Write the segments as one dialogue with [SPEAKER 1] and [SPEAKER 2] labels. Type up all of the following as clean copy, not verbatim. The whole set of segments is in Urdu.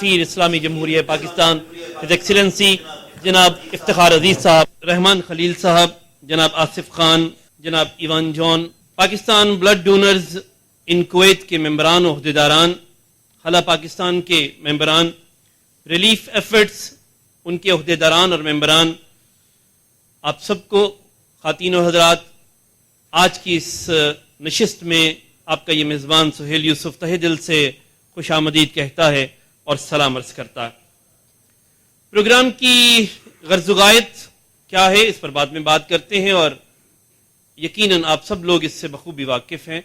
[SPEAKER 1] سفیر اسلامی جمہوریہ پاکستان ہز ایکسیلنسی جناب افتخار عزیز صاحب، رحمان خلیل صاحب، جناب آصف خان، جناب ایوان جان، پاکستان بلڈ ڈونرز ان کویت کے ممبران و عہدیداران، خلا پاکستان کے ممبران، ریلیف ایفرٹس ان کے عہدیداران اور ممبران، آپ سب کو خواتین و حضرات آج کی اس نشست میں آپ کا یہ میزبان سہیل یوسف تہہ دل سے خوش آمدید کہتا ہے اور سلام عرض کرتا ہے۔ پروگرام کی غرض و غایت کیا ہے اس پر بعد میں بات کرتے ہیں، اور یقیناً آپ سب لوگ اس سے بخوبی واقف ہیں۔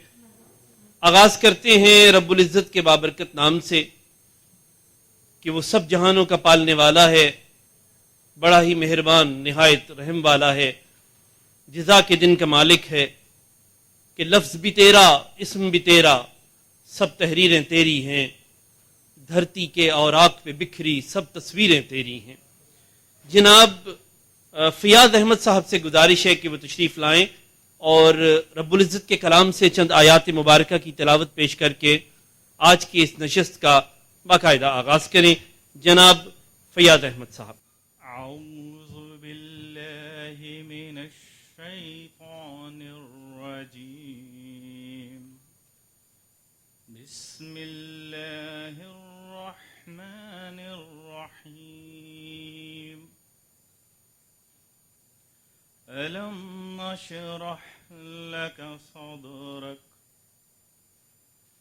[SPEAKER 1] آغاز کرتے ہیں رب العزت کے بابرکت نام سے کہ وہ سب جہانوں کا پالنے والا ہے، بڑا ہی مہربان نہایت رحم والا ہے، جزا کے دن کا مالک ہے، کہ لفظ بھی تیرا اسم بھی تیرا سب تحریریں تیری ہیں، دھرتی کے اوراق پہ بکھری سب تصویریں تیری ہیں۔ جناب فیاض احمد صاحب سے گزارش ہے کہ وہ تشریف لائیں اور رب العزت کے کلام سے چند آیات مبارکہ کی تلاوت پیش کر کے آج کی اس نشست کا باقاعدہ آغاز کریں۔ جناب فیاض احمد صاحب۔
[SPEAKER 2] اعوذ باللہ من الشیطان الرجیم، بسم اللہ الرحمن الرحیم، ألم نشرح لك صدرك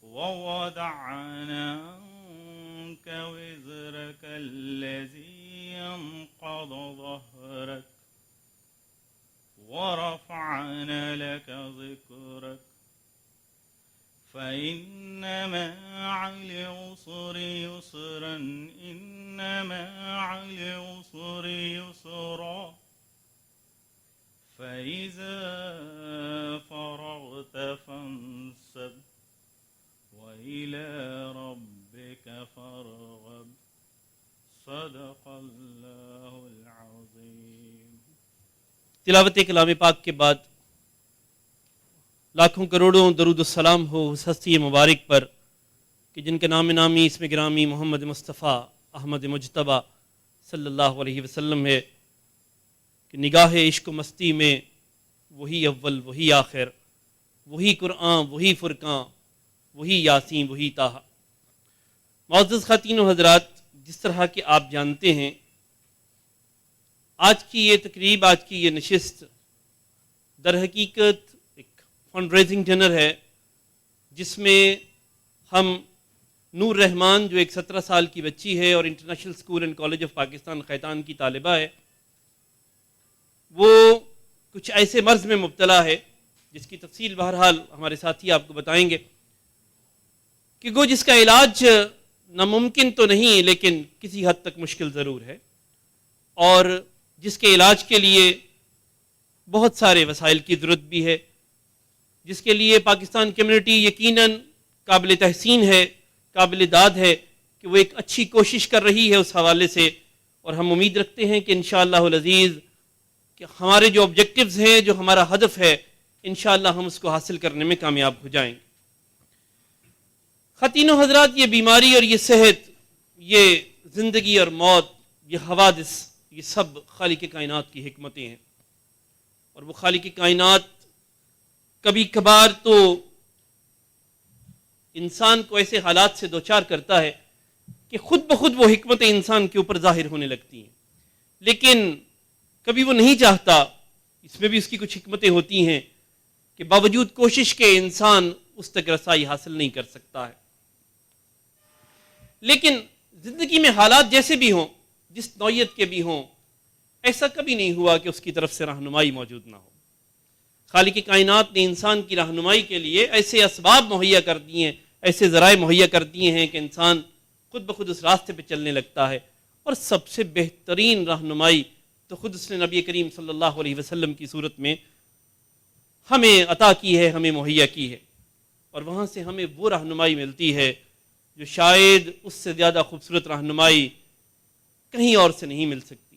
[SPEAKER 2] ووضعنا عنك وزرك الذي ينقض ظهرك ورفعنا لك ذكرك فإن مع العسر يسرا إن مع العسر يسرا فإذا فرغت فانصب وإلى ربك فارغب صدق اللہ العظیم۔
[SPEAKER 1] تلاوت کلام پاک کے بعد لاکھوں کروڑوں درود السلام ہو اس ہستی مبارک پر کہ جن کے نام نامی اسم گرامی محمد مصطفیٰ احمد مجتبیٰ صلی اللہ علیہ وسلم ہے، کہ نگاہ عشق و مستی میں وہی اول وہی آخر، وہی قرآن وہی فرقان، وہی یاسین وہی طٰہٰ۔ معزز خواتین و حضرات، جس طرح کہ آپ جانتے ہیں آج کی یہ تقریب، آج کی یہ نشست در حقیقت ایک فنڈ ریزنگ ڈنر ہے، جس میں ہم نور رحمان جو ایک 17 سال کی بچی ہے اور international school and college of Pakistan Khaitan کی طالبہ ہے، وہ کچھ ایسے مرض میں مبتلا ہے جس کی تفصیل بہرحال ہمارے ساتھی آپ کو بتائیں گے، کہ گو جس کا علاج ناممکن تو نہیں لیکن کسی حد تک مشکل ضرور ہے، اور جس کے علاج کے لیے بہت سارے وسائل کی ضرورت بھی ہے، جس کے لیے پاکستان کمیونٹی یقیناً قابل تحسین ہے، قابل داد ہے کہ وہ ایک اچھی کوشش کر رہی ہے اس حوالے سے، اور ہم امید رکھتے ہیں کہ انشاءاللہ العزیز کہ ہمارے جو آبجیکٹیوز ہیں، جو ہمارا ہدف ہے، انشاءاللہ ہم اس کو حاصل کرنے میں کامیاب ہو جائیں گے۔ خواتین و حضرات، یہ بیماری اور یہ صحت، یہ زندگی اور موت، یہ حوادث، یہ سب خالق کائنات کی حکمتیں ہیں، اور وہ خالق کائنات کبھی کبھار تو انسان کو ایسے حالات سے دوچار کرتا ہے کہ خود بخود وہ حکمتیں انسان کے اوپر ظاہر ہونے لگتی ہیں، لیکن کبھی وہ نہیں چاہتا، اس میں بھی اس کی کچھ حکمتیں ہوتی ہیں کہ باوجود کوشش کے انسان اس تک رسائی حاصل نہیں کر سکتا ہے۔ لیکن زندگی میں حالات جیسے بھی ہوں، جس نوعیت کے بھی ہوں، ایسا کبھی نہیں ہوا کہ اس کی طرف سے رہنمائی موجود نہ ہو۔ خالق کائنات نے انسان کی رہنمائی کے لیے ایسے اسباب مہیا کر دیے ہیں، ایسے ذرائع مہیا کر دیے ہیں کہ انسان خود بخود اس راستے پہ چلنے لگتا ہے، اور سب سے بہترین رہنمائی تو خود اس نے نبی کریم صلی اللہ علیہ وسلم کی صورت میں ہمیں عطا کی ہے، ہمیں مہیا کی ہے، اور وہاں سے ہمیں وہ رہنمائی ملتی ہے جو شاید اس سے زیادہ خوبصورت رہنمائی کہیں اور سے نہیں مل سکتی۔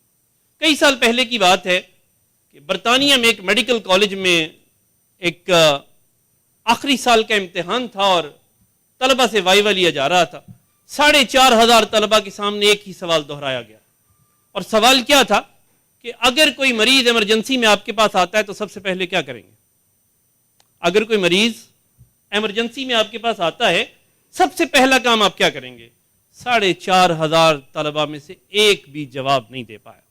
[SPEAKER 1] کئی سال پہلے کی بات ہے کہ برطانیہ میں ایک میڈیکل کالج میں ایک آخری سال کا امتحان تھا، اور طلبہ سے وائیوا لیا جا رہا تھا۔ 4,500 طلبہ کے سامنے ایک ہی سوال دہرایا گیا، اور سوال کیا تھا کہ اگر کوئی مریض ایمرجنسی میں آپ کے پاس آتا ہے تو سب سے پہلے کیا کریں گے؟ اگر کوئی مریض ایمرجنسی میں آپ کے پاس آتا ہے، سب سے پہلا کام آپ کیا کریں گے؟ 4,500 طلبہ میں سے ایک بھی جواب نہیں دے پایا۔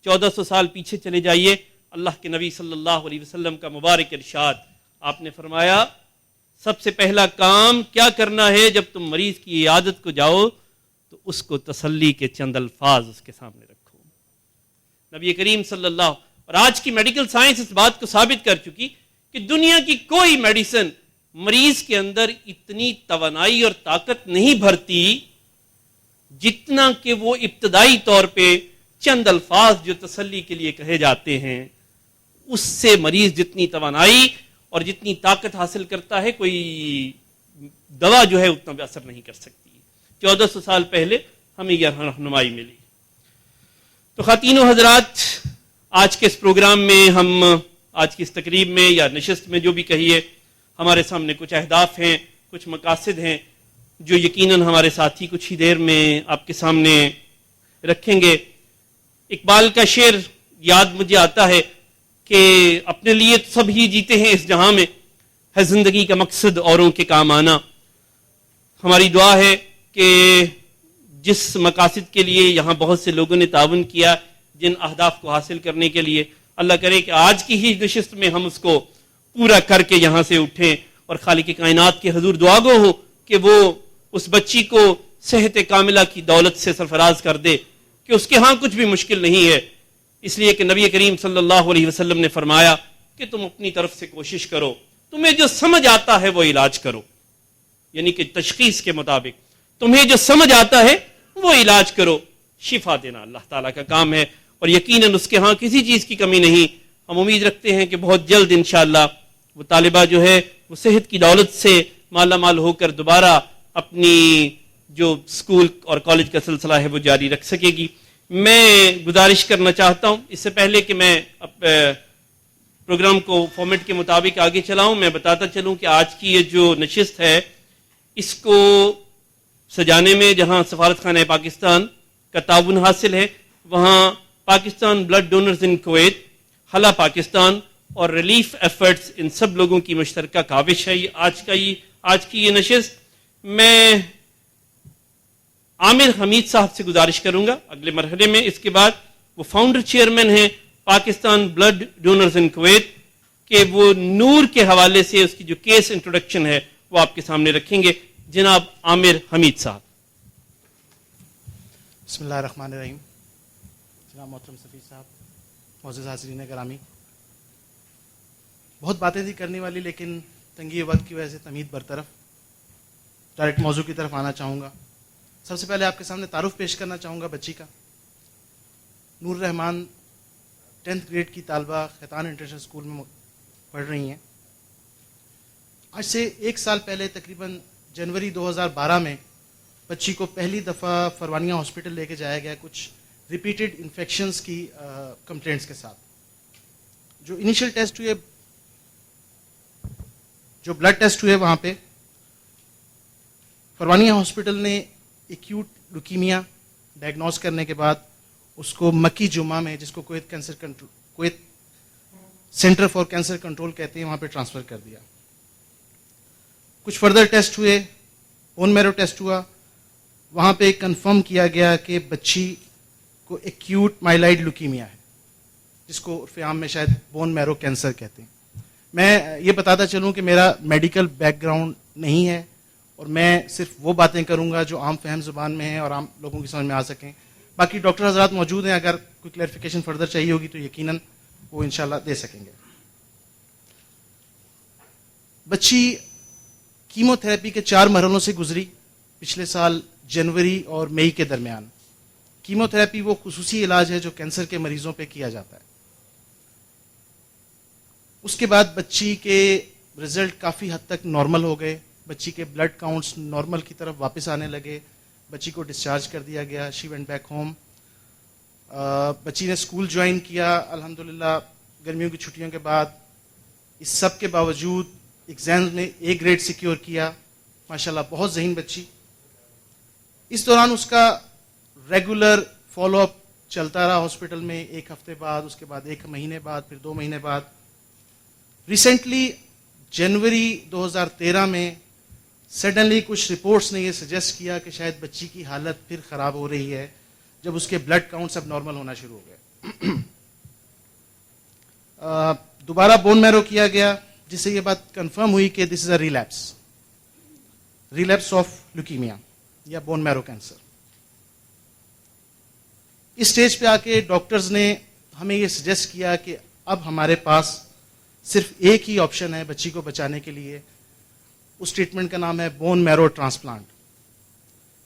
[SPEAKER 1] 1400 سال پیچھے چلے جائیے، اللہ کے نبی صلی اللہ علیہ وسلم کا مبارک ارشاد، آپ نے فرمایا سب سے پہلا کام کیا کرنا ہے جب تم مریض کی عیادت کو جاؤ تو اس کو تسلی کے چند الفاظ اس کے سامنے رکھو۔ نبی کریم صلی اللہ، اور آج کی میڈیکل سائنس اس بات کو ثابت کر چکی کہ دنیا کی کوئی میڈیسن مریض کے اندر اتنی توانائی اور طاقت نہیں بھرتی جتنا کہ وہ ابتدائی طور پہ چند الفاظ جو تسلی کے لیے کہے جاتے ہیں، اس سے مریض جتنی توانائی اور جتنی طاقت حاصل کرتا ہے کوئی دوا جو ہے اتنا بھی اثر نہیں کر سکتی۔ 1400 سال پہلے ہمیں یہ رہنمائی ملی۔ تو خواتین و حضرات، آج کے اس پروگرام میں ہم، آج کی اس تقریب میں یا نشست میں جو بھی کہیے، ہمارے سامنے کچھ اہداف ہیں، کچھ مقاصد ہیں جو یقیناً ہمارے ساتھی کچھ ہی دیر میں آپ کے سامنے رکھیں گے۔ اقبال کا شعر یاد مجھے آتا ہے کہ اپنے لیے تو سب ہی جیتے ہیں اس جہاں میں، ہے زندگی کا مقصد اوروں کے کام آنا۔ ہماری دعا ہے کہ جس مقاصد کے لیے یہاں بہت سے لوگوں نے تعاون کیا، جن اہداف کو حاصل کرنے کے لیے، اللہ کرے کہ آج کی ہی نشست میں ہم اس کو پورا کر کے یہاں سے اٹھیں، اور خالق کائنات کے حضور دعا گو ہو کہ وہ اس بچی کو صحت کاملہ کی دولت سے سرفراز کر دے کہ اس کے ہاں کچھ بھی مشکل نہیں ہے، اس لیے کہ نبی کریم صلی اللہ علیہ وسلم نے فرمایا کہ تم اپنی طرف سے کوشش کرو، تمہیں جو سمجھ آتا ہے وہ علاج کرو، یعنی کہ تشخیص کے مطابق تمہیں جو سمجھ آتا ہے وہ علاج کرو۔ شفا دینا اللہ تعالیٰ کا کام ہے، اور یقیناً اس کے ہاں کسی چیز کی کمی نہیں۔ ہم امید رکھتے ہیں کہ بہت جلد انشاءاللہ وہ طالبہ جو ہے وہ صحت کی دولت سے مالا مال ہو کر دوبارہ اپنی جو اسکول اور کالج کا سلسلہ ہے وہ جاری رکھ سکے گی۔ میں گزارش کرنا چاہتا ہوں، اس سے پہلے کہ میں پروگرام کو فارمیٹ کے مطابق آگے چلاؤں، میں بتاتا چلوں کہ آج کی یہ جو نشست ہے اس کو سجانے میں جہاں سفارت خانہ پاکستان کا تعاون حاصل ہے، وہاں پاکستان بلڈ ڈونرز ان کویت، حلا پاکستان اور ریلیف ایفرٹس، ان سب لوگوں کی مشترکہ کاوش ہے یہ آج کی یہ نشست۔ میں عامر حمید صاحب سے گزارش کروں گا اگلے مرحلے میں، اس کے بعد وہ فاؤنڈر چیئرمین ہیں پاکستان بلڈ ڈونرز ان کویت، کہ وہ نور کے حوالے سے اس کی جو کیس انٹروڈکشن ہے وہ آپ کے سامنے رکھیں گے۔ جناب عامر حمید صاحب۔
[SPEAKER 3] بسم اللہ الرحمن الرحیم۔ جناب محترم سفیر صاحب، معزز حاضرین گرامی، بہت باتیں تھی کرنے والی، لیکن تنگی وقت کی وجہ سے تمہید برطرف ڈائریکٹ موضوع کی طرف آنا چاہوں گا۔ سب سے پہلے آپ کے سامنے تعارف پیش کرنا چاہوں گا بچی کا۔ نور رحمان 10th گریڈ کی طالبہ خیتان انٹرنیشنل اسکول میں پڑھ رہی ہیں۔ آج سے 1 سال پہلے تقریباً جنوری 2012 میں بچی کو پہلی دفعہ فروانیہ ہاسپٹل لے کے جایا گیا کچھ ریپیٹڈ انفیکشنز کی کمپلینٹس کے ساتھ۔ جو انیشل ٹیسٹ ہوئے، جو بلڈ ٹیسٹ ہوئے، وہاں پہ فروانیہ ہاسپٹل نے ایکیوٹ لوکیمیا ڈائگنوز کرنے کے بعد اس کو مکی جمعہ میں، جس کو Kuwait centre for cancer control کہتے ہیں، وہاں پہ ٹرانسفر کر دیا۔ کچھ فردر ٹیسٹ ہوئے، بون میرو ٹیسٹ ہوا، وہاں پہ کنفرم کیا گیا کہ بچی کو ایکیوٹ مائلائڈ لوکیمیا ہے، جس کو عرف عام میں شاید بون میرو کینسر کہتے ہیں۔ میں یہ بتاتا چلوں کہ میرا میڈیکل بیک گراؤنڈ نہیں ہے، اور میں صرف وہ باتیں کروں گا جو عام فہم زبان میں ہیں اور عام لوگوں کی سمجھ میں آ سکیں۔ باقی ڈاکٹر حضرات موجود ہیں، اگر کوئی کلیئرفیکیشن فردر چاہیے ہوگی تو یقیناً وہ انشاءاللہ دے سکیں گے۔ بچی کیمو تھراپی کے 4 مرحلوں سے گزری پچھلے سال جنوری اور مئی کے درمیان۔ کیمو تھراپی وہ خصوصی علاج ہے جو کینسر کے مریضوں پہ کیا جاتا ہے۔ اس کے بعد بچی کے رزلٹ کافی حد تک نارمل ہو گئے، بچی کے بلڈ کاؤنٹس نارمل کی طرف واپس آنے لگے، بچی کو ڈسچارج کر دیا گیا، شی وینٹ بیک ہوم۔ بچی نے اسکول جوائن کیا الحمدللہ گرمیوں کی چھٹیوں کے بعد۔ اس سب کے باوجود ایگزامز میں A گریڈ سیکیور کیا، ماشاءاللہ بہت ذہین بچی۔ اس دوران اس کا ریگولر فالو اپ چلتا رہا ہاسپٹل میں, 1 ہفتے بعد, اس کے بعد 1 مہینے بعد, پھر 2 مہینے بعد. ریسنٹلی جنوری 2013 میں سڈنلی کچھ رپورٹس نے یہ سجیسٹ کیا کہ شاید بچی کی حالت پھر خراب ہو رہی ہے, جب اس کے بلڈ کاؤنٹس اب نارمل ہونا شروع ہو گئے. دوبارہ بون میرو کیا گیا, جس سے یہ بات کنفرم ہوئی کہ دس از اے ریلیپس آف لیوکیمیا یا بون میرو کینسر. اس سٹیج پہ آ کے ڈاکٹرز نے ہمیں یہ سجیسٹ کیا کہ اب ہمارے پاس صرف ایک ہی آپشن ہے بچی کو بچانے کے لیے. اس ٹریٹمنٹ کا نام ہے بون میرو ٹرانسپلانٹ.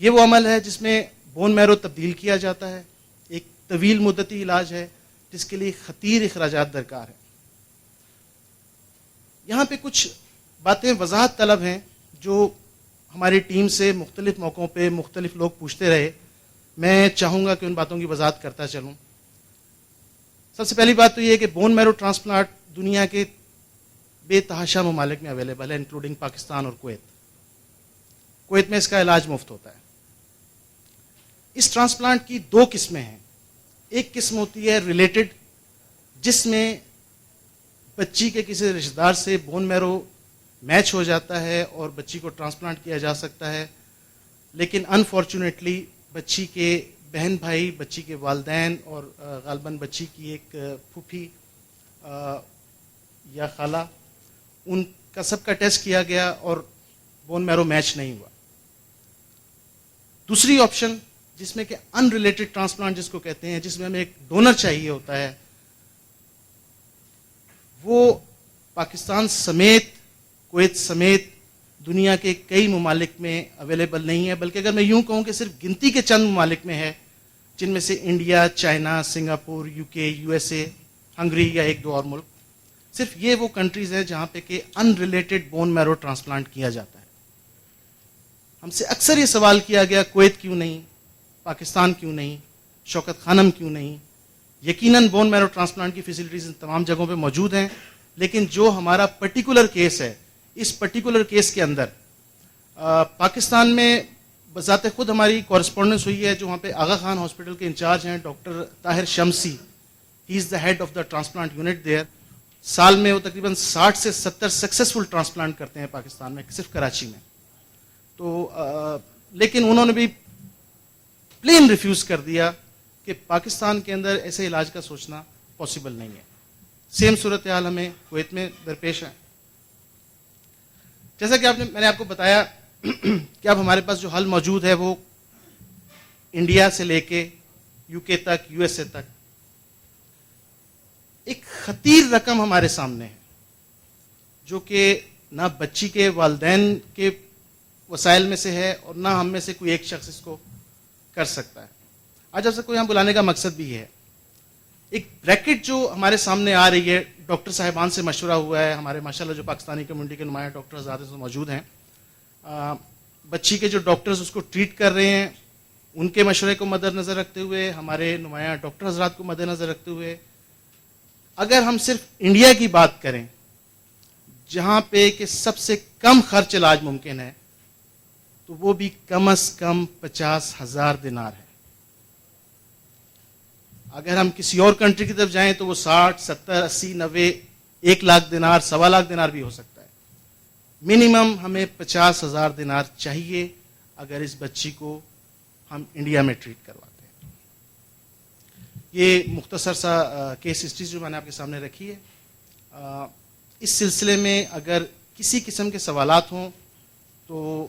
[SPEAKER 3] یہ وہ عمل ہے جس میں بون میرو تبدیل کیا جاتا ہے. ایک طویل مدتی علاج ہے جس کے لیے خطیر اخراجات درکار ہیں. یہاں پہ کچھ باتیں وضاحت طلب ہیں جو ہماری ٹیم سے مختلف موقعوں پہ مختلف لوگ پوچھتے رہے. میں چاہوں گا کہ ان باتوں کی وضاحت کرتا چلوں. سب سے پہلی بات تو یہ ہے کہ بون میرو ٹرانسپلانٹ دنیا کے بے تحاشا ممالک میں اویلیبل ہے, انکلوڈنگ پاکستان اور کویت. کویت میں اس کا علاج مفت ہوتا ہے. اس ٹرانسپلانٹ کی 2 قسمیں ہیں. ایک قسم ہوتی ہے ریلیٹڈ, جس میں بچی کے کسی رشتہ دار سے بون میرو میچ ہو جاتا ہے اور بچی کو ٹرانسپلانٹ کیا جا سکتا ہے, لیکن انفارچونیٹلی بچی کے بہن بھائی, بچی کے والدین اور غالباً بچی کی ایک پھوپھی یا خالہ, ان کا سب کا ٹیسٹ کیا گیا اور بون میرو میچ نہیں ہوا. دوسری آپشن جس میں کہ ان ریلیٹڈ ٹرانسپلانٹ جس کو کہتے ہیں, جس میں ہمیں ایک ڈونر چاہیے ہوتا ہے, وہ پاکستان سمیت, کویت سمیت دنیا کے کئی ممالک میں اویلیبل نہیں ہے. بلکہ اگر میں یوں کہوں کہ صرف گنتی کے چند ممالک میں ہے, جن میں سے India, China, Singapore, UK, USA, Hungary یا 1-2 اور ملک, صرف یہ وہ کنٹریز ہیں جہاں پہ کہ ان ریلیٹڈ بون میرو ٹرانسپلانٹ کیا جاتا ہے. ہم سے اکثر یہ سوال کیا گیا کویت کیوں نہیں, پاکستان کیوں نہیں, شوکت خانم کیوں نہیں. یقیناً بون میرو ٹرانسپلانٹ کی فیسلٹیز ان تمام جگہوں پہ موجود ہیں, لیکن جو ہمارا پرٹیکولر کیس ہے, اس پرٹیکولر کیس کے اندر پاکستان میں بذات خود ہماری کورسپونڈنس ہوئی ہے, جو وہاں پہ آغا خان ہاسپٹل کے انچارج ہیں doctor Tahir Shamsi. He is the head of the transplant unit there. سال میں وہ تقریباً 60 سے 70 سکسیسفل ٹرانسپلانٹ کرتے ہیں پاکستان میں, صرف کراچی میں. تو لیکن انہوں نے بھی پلین ریفیوز کر دیا کہ پاکستان کے اندر ایسے علاج کا سوچنا پاسبل نہیں ہے. سیم صورتحال ہمیں کویت میں درپیش ہے. جیسا کہ میں نے آپ کو بتایا کہ اب ہمارے پاس جو حل موجود ہے وہ انڈیا سے لے کے UK تک, USA تک ایک خطیر رقم ہمارے سامنے ہے, جو کہ نہ بچی کے والدین کے وسائل میں سے ہے اور نہ ہم میں سے کوئی ایک شخص اس کو کر سکتا ہے. آج آپ سب کو یہاں بلانے کا مقصد بھی ہے, ایک بریکٹ جو ہمارے سامنے آ رہی ہے, ڈاکٹر صاحبان سے مشورہ ہوا ہے, ہمارے ماشاءاللہ جو پاکستانی کمیونٹی کے نمایاں ڈاکٹر حضرات سے موجود ہیں, بچی کے جو ڈاکٹرز اس کو ٹریٹ کر رہے ہیں ان کے مشورے کو مد نظر رکھتے ہوئے, ہمارے نمایاں ڈاکٹر حضرات کو مد نظر رکھتے ہوئے, اگر ہم صرف انڈیا کی بات کریں جہاں پہ کہ سب سے کم خرچ علاج ممکن ہے, تو وہ بھی کم از کم 50,000 دینار ہے. اگر ہم کسی اور کنٹری کی طرف جائیں تو وہ 60, 70, 80, 90, 1 لاکھ دینار, 1.25 لاکھ دینار بھی ہو سکتا ہے. منیمم ہمیں 50,000 دینار چاہیے اگر اس بچی کو ہم انڈیا میں ٹریٹ کرواتے ہیں. یہ مختصر سا کیس ہسٹری جو میں نے آپ کے سامنے رکھی ہے. اس سلسلے میں اگر کسی قسم کے سوالات ہوں تو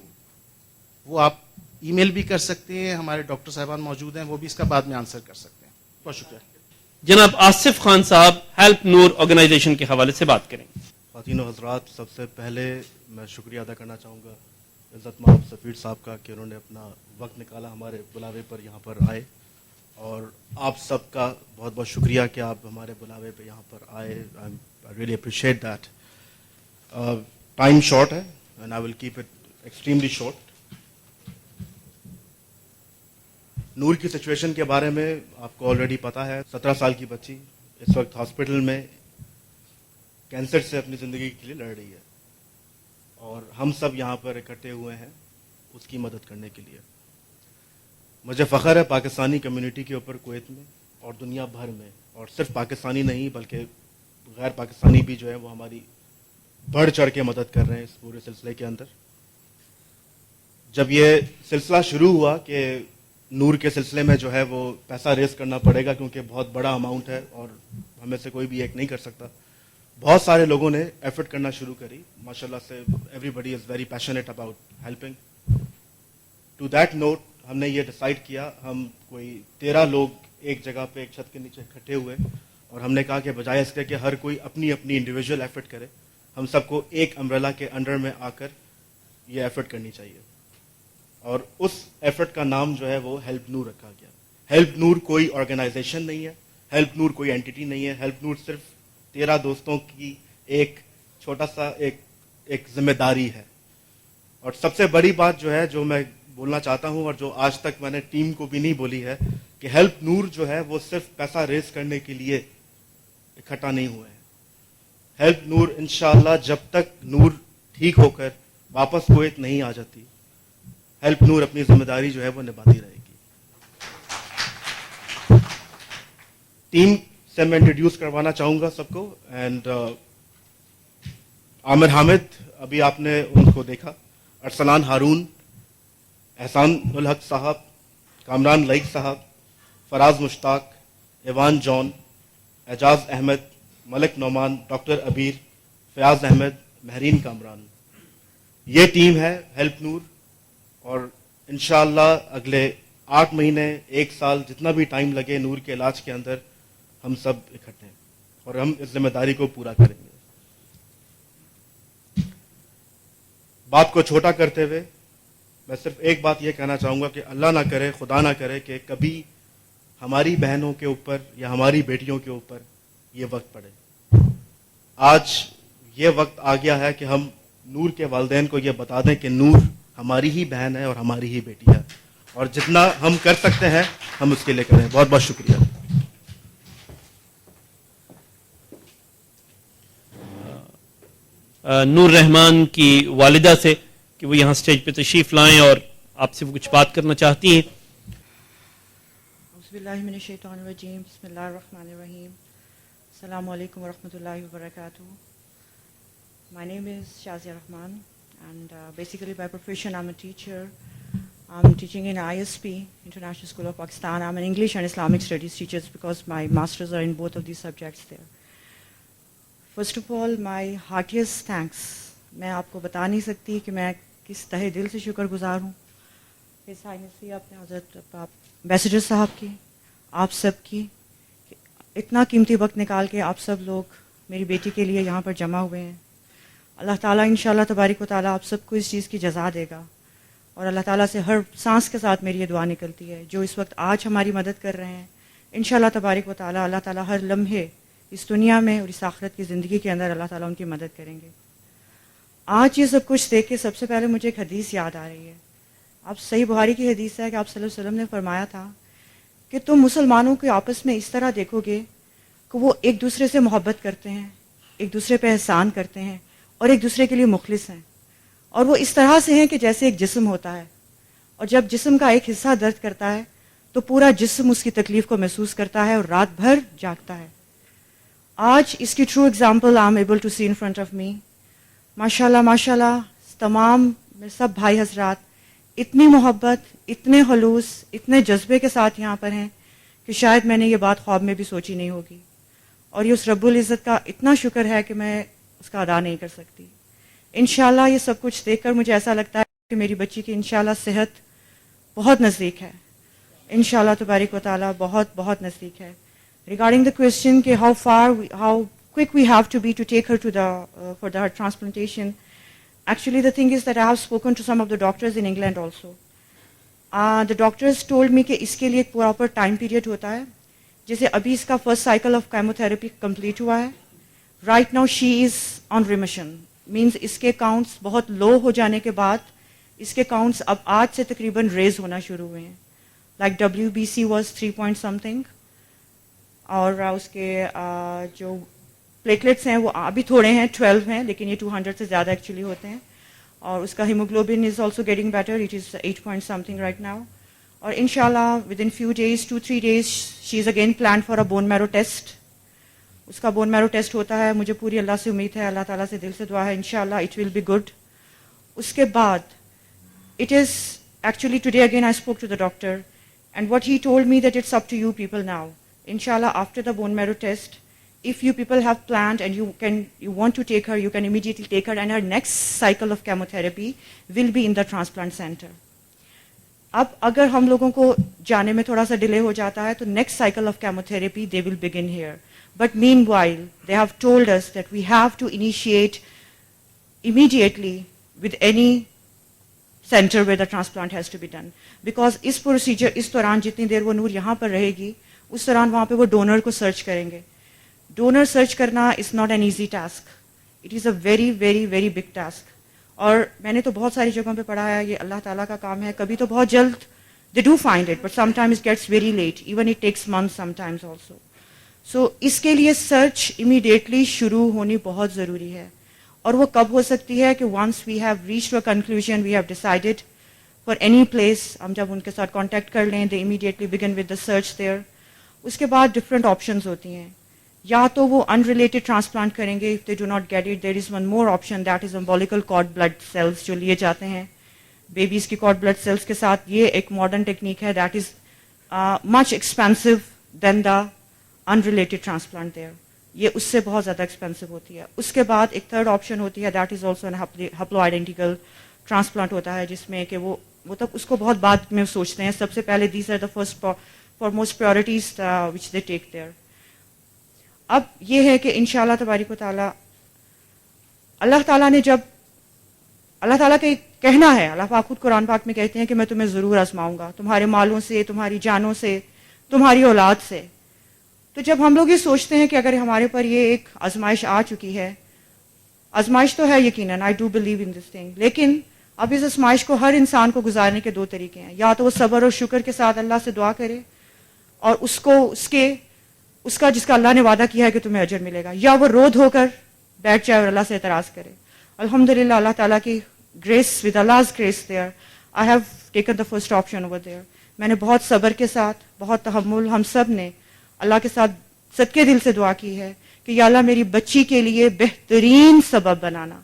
[SPEAKER 3] وہ آپ ای میل بھی کر سکتے ہیں, ہمارے ڈاکٹر صاحبان موجود ہیں, وہ بھی اس کا بعد میں آنسر کر سکتے ہیں. بہت شکریہ.
[SPEAKER 1] جناب آصف خان صاحب ہیلپ نور آرگنائزیشن کے حوالے سے بات کریں.
[SPEAKER 4] خواتین و حضرات, سب سے پہلے میں شکریہ ادا کرنا چاہوں گا عزت مآب سفیر صاحب کا کہ انہوں نے اپنا وقت نکالا, ہمارے بلاوے پر یہاں پر آئے, اور آپ سب کا بہت بہت شکریہ کہ آپ ہمارے بلاوے پہ یہاں پر آئے. I really appreciate that. Time short ہے and I will keep it extremely short. Noor کی سچویشن کے بارے میں آپ کو آلریڈی پتہ ہے. 17 سال کی بچی اس وقت ہاسپٹل میں کینسر سے اپنی زندگی کے لیے لڑ رہی ہے, اور ہم سب یہاں پر اکٹھے ہوئے ہیں اس کی مدد کرنے کے لیے. مجھے فخر ہے پاکستانی کمیونٹی کے اوپر کویت میں اور دنیا بھر میں, اور صرف پاکستانی نہیں بلکہ غیر پاکستانی بھی جو ہے وہ ہماری بڑھ چڑھ کے مدد کر رہے ہیں اس پورے سلسلے کے اندر. جب یہ سلسلہ شروع ہوا کہ نور کے سلسلے میں جو ہے وہ پیسہ ریز کرنا پڑے گا کیونکہ بہت بڑا اماؤنٹ ہے اور ہمیں سے کوئی بھی ایک نہیں کر سکتا, بہت سارے لوگوں نے ایفرٹ کرنا شروع کری ماشاءاللہ سے. Everybody is very passionate about helping. To that note ہم نے یہ ڈیسائیڈ کیا, ہم کوئی 13 لوگ ایک جگہ پہ ایک چھت کے نیچے اکٹھے ہوئے اور ہم نے کہا کہ بجائے اس کے کہ ہر کوئی اپنی اپنی انڈیویجول ایفرٹ کرے, ہم سب کو ایک امبریلا کے انڈر میں آ کر یہ ایفرٹ کرنی چاہیے. اور اس ایفرٹ کا نام جو ہے وہ ہیلپ نور رکھا گیا. ہیلپ نور کوئی آرگنائزیشن نہیں ہے, ہیلپ نور کوئی اینٹی نہیں ہے, ہیلپ نور صرف 13 دوستوں کی ایک چھوٹا سا ایک ذمہ داری ہے. اور سب سے بڑی بات جو ہے جو میں بولنا چاہتا ہوں اور جو آج تک میں نے ٹیم کو بھی نہیں بولی ہے کہ ہیلپ نور جو ہے وہ صرف پیسہ ریز کرنے کے لیے اکٹھا نہیں ہوئے ہیں. ہیلپ نور انشاءاللہ جب تک نور ٹھیک ہو کر واپس کویت نہیں آ جاتی, ہیلپ نور اپنی ذمہ داری جو ہے وہ نبھاتی رہے گی. ٹیم سے میں انٹروڈیوس کروانا چاہوں گا سب کو. اینڈ عامر حامد, ابھی آپ نے ان کو دیکھا, ارسلان ہارون, احسان الحق صاحب, کامران لائق صاحب, فراز مشتاق, ایوان جان, اعجاز احمد, ملک نعمان, ڈاکٹر ابیر, فیاض احمد, مہرین کامران. یہ ٹیم ہے ہیلپ نور. اور انشاءاللہ اگلے 8 مہینے 1 سال جتنا بھی ٹائم لگے نور کے علاج کے اندر ہم سب اکٹھے ہیں اور ہم اس ذمہ داری کو پورا کریں گے. بات کو چھوٹا کرتے ہوئے میں صرف ایک بات یہ کہنا چاہوں گا کہ اللہ نہ کرے, خدا نہ کرے کہ کبھی ہماری بہنوں کے اوپر یا ہماری بیٹیوں کے اوپر یہ وقت پڑے. آج یہ وقت آ گیا ہے کہ ہم نور کے والدین کو یہ بتا دیں کہ نور ہماری ہی بہن ہے اور ہماری ہی بیٹی ہے, اور جتنا ہم کر سکتے ہیں ہم اس کے لیے کریں. بہت بہت شکریہ.
[SPEAKER 1] نور رحمان کی والدہ سے کہ وہ یہاں سٹیج پہ تشریف لائیں اور آپ سے وہ کچھ بات کرنا چاہتی ہیں.
[SPEAKER 5] اعوذ باللہ من الشیطان الرجیم, بسم اللہ الرحمن الرحیم. السلام علیکم ورحمۃ اللہ وبرکاتہ. My name is Shazia Rahman and basically by profession I'm a teacher. I'm teaching in ISP, International School of Pakistan. I'm an English and Islamic Studies teacher because my masters are in both of these subjects there. First of all, my heartiest thanks. میں آپ کو بتا نہیں سکتی کہ میں کس تہہ دل سے شکر گزار ہوں اس ہائنسی اپنے حضرت امبیسڈر صاحب کی, آپ سب کی, اتنا قیمتی وقت نکال کے آپ سب لوگ میری بیٹی کے لیے یہاں پر جمع ہوئے ہیں. اللہ تعالیٰ انشاءاللہ تبارک و تعالیٰ آپ سب کو اس چیز کی جزا دے گا, اور اللہ تعالیٰ سے ہر سانس کے ساتھ میری یہ دعا نکلتی ہے جو اس وقت آج ہماری مدد کر رہے ہیں انشاءاللہ تبارک و تعالیٰ اللہ تعالیٰ ہر لمحے اس دنیا میں اور اس آخرت کی زندگی کے اندر اللہ تعالیٰ ان کی مدد کریں گے. آج یہ سب کچھ دیکھ کے سب سے پہلے مجھے ایک حدیث یاد آ رہی ہے. آپ صحیح بخاری کی حدیث ہے کہ آپ صلی اللہ علیہ وسلم نے فرمایا تھا کہ تم مسلمانوں کے آپس میں اس طرح دیکھو گے کہ وہ ایک دوسرے سے محبت کرتے ہیں, ایک دوسرے پہ احسان کرتے ہیں اور ایک دوسرے کے لیے مخلص ہیں, اور وہ اس طرح سے ہیں کہ جیسے ایک جسم ہوتا ہے, اور جب جسم کا ایک حصہ درد کرتا ہے تو پورا جسم اس کی تکلیف کو محسوس کرتا ہے اور رات بھر جاگتا ہے. آج اس کی true example I am able to see in front of me. ماشاءاللہ ماشاءاللہ تمام سب بھائی حضرات اتنی محبت, اتنے خلوص, اتنے جذبے کے ساتھ یہاں پر ہیں کہ شاید میں نے یہ بات خواب میں بھی سوچی نہیں ہوگی, اور یہ اس رب العزت کا اتنا شکر ہے کہ میں اس کا ادا نہیں کر سکتی. انشاءاللہ یہ سب کچھ دیکھ کر مجھے ایسا لگتا ہے کہ میری بچی کی انشاءاللہ صحت بہت نزدیک ہے, انشاءاللہ تبارک و تعالیٰ بہت بہت نزدیک ہے. ریگارڈنگ دا کویسچن کہ how quick we have to be to take her to for the heart transplantation, actually the thing is that I have spoken to some of the doctors in England also. The doctors told me کہ اس کے لیے ایک proper time period ہوتا ہے, جیسے ابھی اس کا first cycle of chemotherapy complete ہوا ہے. Right now she is on remission, means اس کے counts بہت low ہو جانے کے بعد اس کے counts اب آج سے تقریباً raise ہونا شروع ہوئے ہیں. Like WBC was 3 point something, اور اس کے جو پلیٹلیٹس ہیں وہ ابھی تھوڑے ہیں 12 ہیں, لیکن یہ 200 سے زیادہ ایکچولی ہوتے ہیں, اور اس کا haemoglobin is also getting better, it is 8 point something right now. اور انشاءاللہ within few days 2-3 days she is again plan for a bone marrow test. اس کا بون میرو ٹیسٹ ہوتا ہے. مجھے پوری اللہ سے امید ہے, اللہ تعالیٰ سے دل سے دعا ہے, انشاءاللہ اٹ ول بی گڈ. اس کے بعد it is actually today again I spoke to the doctor and what he told me that it's up to you people now. انشاءاللہ after the bone marrow test if you people have planned and you want to take her, you can immediately take her, and her next cycle of chemotherapy will be in the transplant center. اب اگر ہم لوگوں کو جانے میں تھوڑا سا ڈیلے ہو جاتا ہے تو next cycle of chemotherapy they will begin here. But meanwhile they have told us that we have to initiate immediately with any center where the transplant has to be done, because اس پروسیجر اس دوران جتنی دیر وہ نور یہاں پر رہے گی اس دوران وہاں پہ وہ ڈونر کو سرچ کریں گے. ڈونر سرچ کرنا is not an easy task, it is a very very very big task. اور میں نے تو بہت ساری جگہوں پہ پڑھا ہے یہ اللہ تعالیٰ کا کام ہے. کبھی تو بہت جلد they do find it, but sometimes it gets very late, even it takes months sometimes also. So اس کے لیے سرچ امیڈیٹلی شروع ہونی بہت ضروری ہے. اور وہ کب ہو سکتی ہے کہ once we have reach to a conclusion, we have decided for any place, ہم جب ان کے ساتھ کانٹیکٹ کر لیں they immediately begin with the search there. اس کے بعد ڈفرینٹ آپشنز ہوتی ہیں. یا تو وہ ان ریلیٹڈ ٹرانسپلانٹ کریں گے, if they do not get it there is one more option, that is umbilical cord blood cells جو لیے جاتے ہیں بیبیز کی کارڈ بلڈ سیلس کے ساتھ. یہ ایک ماڈرن ٹیکنیک ہے, that is much expensive than the unrelated transplant there. یہ اس سے بہت زیادہ ایکسپینسو ہوتی ہے. اس کے بعد ایک تھرڈ آپشن ہوتی ہے, that is also haploidentical transplant ہوتا ہے, جس میں کہ وہ مطلب اس کو بہت بعد میں سوچتے ہیں. سب سے پہلے these are the first foremost priorities which they take there. اب یہ ہے کہ انشاءاللہ تبارک و تعالیٰ اللہ تعالیٰ نے جب اللہ تعالیٰ کا کہنا ہے, اللہ پاک خود قرآن پاک میں کہتے ہیں کہ میں تمہیں ضرور آزماؤں گا, تمہارے مالوں سے, تمہاری جانوں سے, تمہاری اولاد سے. تو جب ہم لوگ یہ سوچتے ہیں کہ اگر ہمارے پر یہ ایک آزمائش آ چکی ہے, آزمائش تو ہے یقیناً, I do believe in this thing, لیکن اب اس آزمائش کو ہر انسان کو گزارنے کے 2 طریقے ہیں. یا تو وہ صبر اور شکر کے ساتھ اللہ سے دعا کرے اور اس کا جس کا اللہ نے وعدہ کیا ہے کہ تمہیں اجر ملے گا, یا وہ رو دھو کر بیٹھ جائے اور اللہ سے اعتراض کرے. الحمدللہ اللہ تعالیٰ کی grace, with Allah's grace there, I have taken the first option over there. میں نے بہت صبر کے ساتھ, بہت تحمل, ہم سب نے اللہ کے ساتھ صدقے دل سے دعا کی ہے کہ یا اللہ میری بچی کے لیے بہترین سبب بنانا.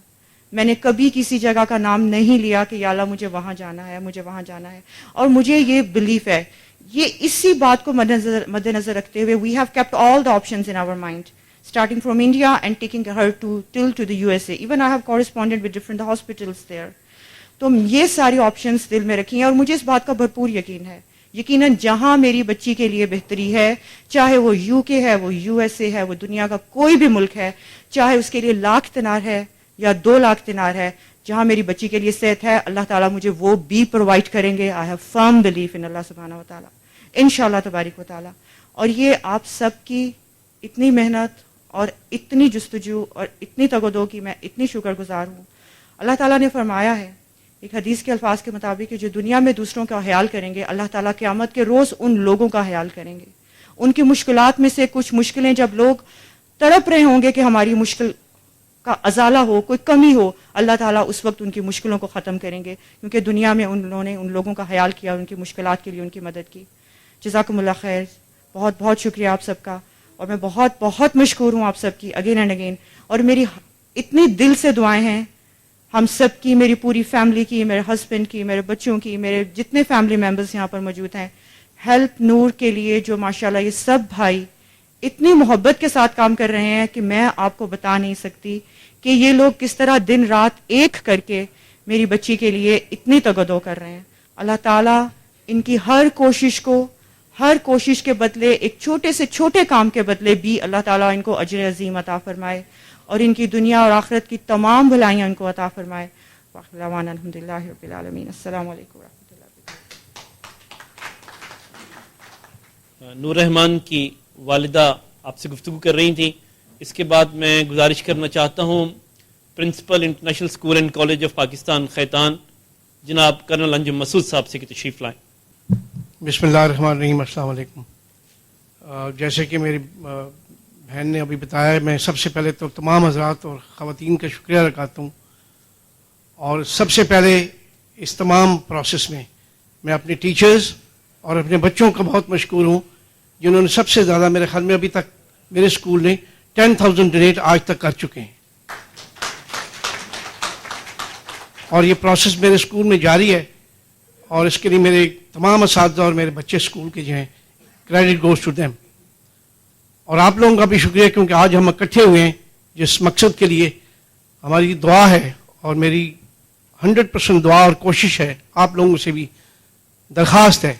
[SPEAKER 5] میں نے کبھی کسی جگہ کا نام نہیں لیا کہ یا اللہ مجھے وہاں جانا ہے, مجھے وہاں جانا ہے. اور مجھے یہ بلیف ہے, یہ اسی بات کو مد نظر رکھتے ہوئے we have kept all the options in our mind, starting from India and taking her till to the USA. Even I have corresponded with different hospitals there. تو یہ ساری آپشنز دل میں رکھی ہیں, اور مجھے اس بات کا بھرپور یقین ہے, یقیناً جہاں میری بچی کے لیے بہتری ہے, چاہے وہ UK ہے, وہ USA ہے, وہ دنیا کا کوئی بھی ملک ہے, چاہے اس کے لیے 1,00,000 دینار ہے یا 2,00,000 دینار ہے, جہاں میری بچی کے لیے صحت ہے اللہ تعالیٰ مجھے وہ بھی پرووائڈ کریں گے. I have firm belief in اللہ سبحانہ و تعالیٰ انشاءاللہ تبارک و تعالیٰ. اور یہ آپ سب کی اتنی محنت اور اتنی جستجو اور اتنی تگودو کی میں اتنی شکر گزار ہوں. اللہ تعالیٰ نے فرمایا ہے ایک حدیث کے الفاظ کے مطابق کہ جو دنیا میں دوسروں کا خیال کریں گے اللہ تعالیٰ قیامت کے روز ان لوگوں کا خیال کریں گے. ان کی مشکلات میں سے کچھ مشکلیں جب لوگ تڑپ رہے ہوں گے کہ ہماری مشکل کا ازالہ ہو, کوئی کمی ہو, اللہ تعالیٰ اس وقت ان کی مشکلوں کو ختم کریں گے, کیونکہ دنیا میں انہوں نے ان لوگوں کا خیال کیا, ان کی مشکلات کے لیے ان کی مدد کی. جزاکم اللہ خیر, بہت بہت شکریہ آپ سب کا, اور میں بہت بہت مشکور ہوں آپ سب کی اگین اینڈ اگین. اور میری اتنی دل سے دعائیں ہیں ہم سب کی, میری پوری فیملی کی, میرے ہسبینڈ کی, میرے بچوں کی, میرے جتنے فیملی ممبرس یہاں پر موجود ہیں, ہیلپ نور کے لیے جو ماشاءاللہ یہ سب بھائی اتنی محبت کے ساتھ کام کر رہے ہیں کہ میں آپ کو بتا نہیں سکتی کہ یہ لوگ کس طرح دن رات ایک کر کے میری بچی کے لیے اتنی تگدو کر رہے ہیں. اللہ تعالیٰ ان کی ہر کوشش کے بدلے, ایک چھوٹے سے چھوٹے کام کے بدلے بھی اللہ تعالیٰ ان کو اجر عظیم عطا فرمائے, اور ان کی دنیا اور آخرت کی تمام بھلائیاں ان کو عطا فرمائے. الحمدللہ رب العالمین. السلام علیکم ورحمۃ اللہ.
[SPEAKER 1] نور رحمان کی والدہ آپ سے گفتگو کر رہی تھیں. اس کے بعد میں گزارش کرنا چاہتا ہوں principal international school and college of Pakistan Khaitan جناب کرنل انجم مسعود صاحب سے کہ تشریف لائیں.
[SPEAKER 3] بسم اللہ الرحمن الرحیم. السلام علیکم. جیسے کہ میری بہن نے ابھی بتایا, میں سب سے پہلے تو تمام حضرات اور خواتین کا شکریہ ادا کرتا ہوں, اور سب سے پہلے اس تمام پروسیس میں میں اپنے ٹیچرز
[SPEAKER 6] اور اپنے بچوں کا بہت مشکور ہوں جنہوں نے سب سے زیادہ میرے خیال میں ابھی تک میرے اسکول نے 10,000 ڈونیٹ آج تک کر چکے ہیں. اور یہ پروسیس میرے اسکول میں جاری ہے اور اس کے لیے میرے تمام اساتذہ اور میرے بچے اسکول کے جو ہیں کریڈٹ گوز ٹو دیم. اور آپ لوگوں کا بھی شکریہ کیونکہ آج ہم اکٹھے ہوئے ہیں جس مقصد کے لیے. ہماری دعا ہے اور میری 100% دعا اور کوشش ہے, آپ لوگوں سے بھی درخواست ہے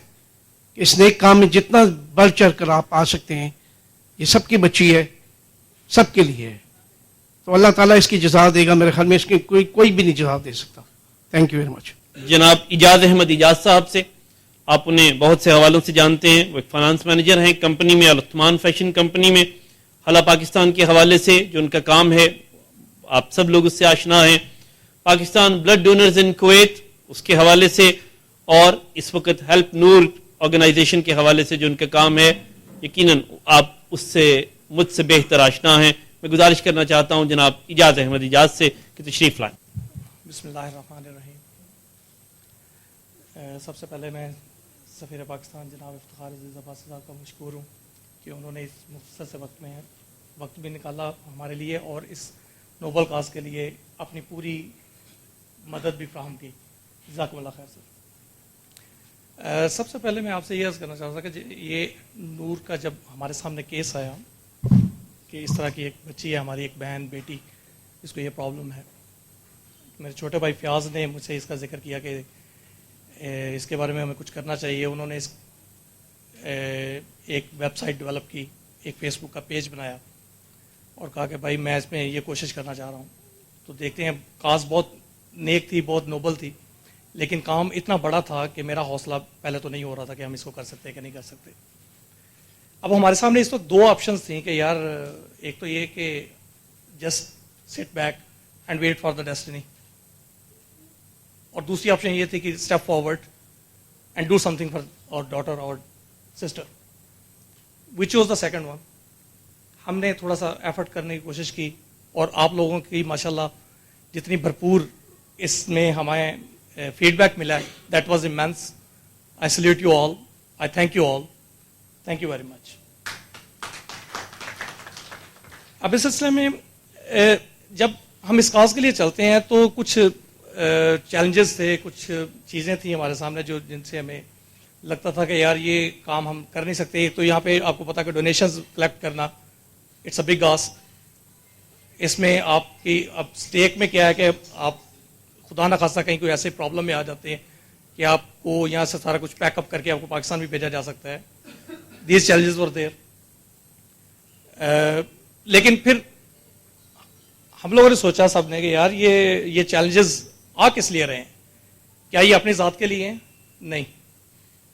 [SPEAKER 6] کہ اس نیک کام میں جتنا بڑھ چڑھ کر آپ آ سکتے ہیں, یہ سب کی بچی ہے, سب کے لیے ہے, تو اللہ تعالیٰ اس کی جزا دے گا. میرے خیال میں اس کی کوئی بھی نہیں جزا دے سکتا. تھینک یو ویری مچ.
[SPEAKER 1] جناب اجاز احمد اجاز صاحب سے, آپ انہیں بہت سے حوالوں سے جانتے ہیں. وہ ایک فائنانس مینیجر ہیں کمپنی میں, العثمان فیشن کمپنی میں. حالا پاکستان کے حوالے سے جو ان کا کام ہے آپ سب لوگ اس سے آشنا ہیں. پاکستان بلڈ ڈونرز ان کویت اس کے حوالے سے, اور اس وقت ہیلپ نور آرگنائزیشن کے حوالے سے جو ان کا کام ہے, یقیناً آپ اس سے مجھ سے بہتر آشنا ہیں. میں گزارش کرنا چاہتا ہوں جناب اجاز احمد اجاز سے کہ تشریف لائیں.
[SPEAKER 7] بسم اللہ الرحمن الرحیم. سب سے پہلے میں سفیر پاکستان جناب افتخار عزیز عباسی صاحب کا مشکور ہوں کہ انہوں نے اس مختصر سے وقت میں وقت بھی نکالا ہمارے لیے اور اس نوبل کاز کے لیے اپنی پوری مدد بھی فراہم کی. جزاکم اللہ خیر سر. سب سے پہلے میں آپ سے یہ عرض کرنا چاہتا تھا کہ یہ نور کا جب ہمارے سامنے کیس آیا کہ اس طرح کی ایک بچی ہے ہماری, ایک بہن بیٹی, اس کو یہ پرابلم ہے, میرے چھوٹے بھائی فیاض نے مجھ سے اس کا ذکر کیا کہ اس کے بارے میں ہمیں کچھ کرنا چاہیے. انہوں نے ایک ویب سائٹ ڈیولپ کی, ایک فیس بک کا پیج بنایا اور کہا کہ بھائی میں اس میں یہ کوشش کرنا چاہ رہا ہوں. تو دیکھتے ہیں, کاز بہت نیک تھی, بہت نوبل تھی, لیکن کام اتنا بڑا تھا کہ میرا حوصلہ پہلے تو نہیں ہو رہا تھا کہ ہم اس کو کر سکتے ہیں کہ نہیں کر سکتے. اب ہمارے سامنے اس وقت دو آپشنز تھیں کہ یار ایک تو یہ کہ just sit back and wait for the destiny, اور دوسری آپشن یہ تھی کہ step forward and do something for our daughter اور sister. We choose the second one. ہم نے تھوڑا سا ایفرٹ کرنے کی کوشش کی اور آپ لوگوں کی ماشاءاللہ جتنی بھرپور اس میں ہمیں فیڈ بیک ملا ہے, that was immense. I salute you all, I thank you all, thank you very much. اب اس سلسلے میں جب ہم اس کاز کے لیے چلتے ہیں تو کچھ چیلنجز تھے, کچھ چیزیں تھیں ہمارے سامنے جو جن سے ہمیں لگتا تھا کہ یار یہ کام ہم کر نہیں سکتے. تو یہاں پہ آپ کو پتا کہ ڈونیشنز کلیکٹ کرنا اٹس اے بگ آسک. اس میں آپ کی اب اسٹیک میں کیا ہے کہ آپ خدا نہ خاصہ کہیں کوئی ایسے پرابلم میں آ جاتے ہیں کہ آپ کو یہاں سے سارا کچھ پیک اپ کر کے آپ کو پاکستان بھی بھیجا جا سکتا ہے. دیز چیلنجز ور دیر. لیکن پھر ہم لوگوں نے سوچا سب نے کہ یار یہ چیلنجز آ کس لیے رہے ہیں؟ کیا یہ اپنی ذات کے لیے ہیں؟ نہیں,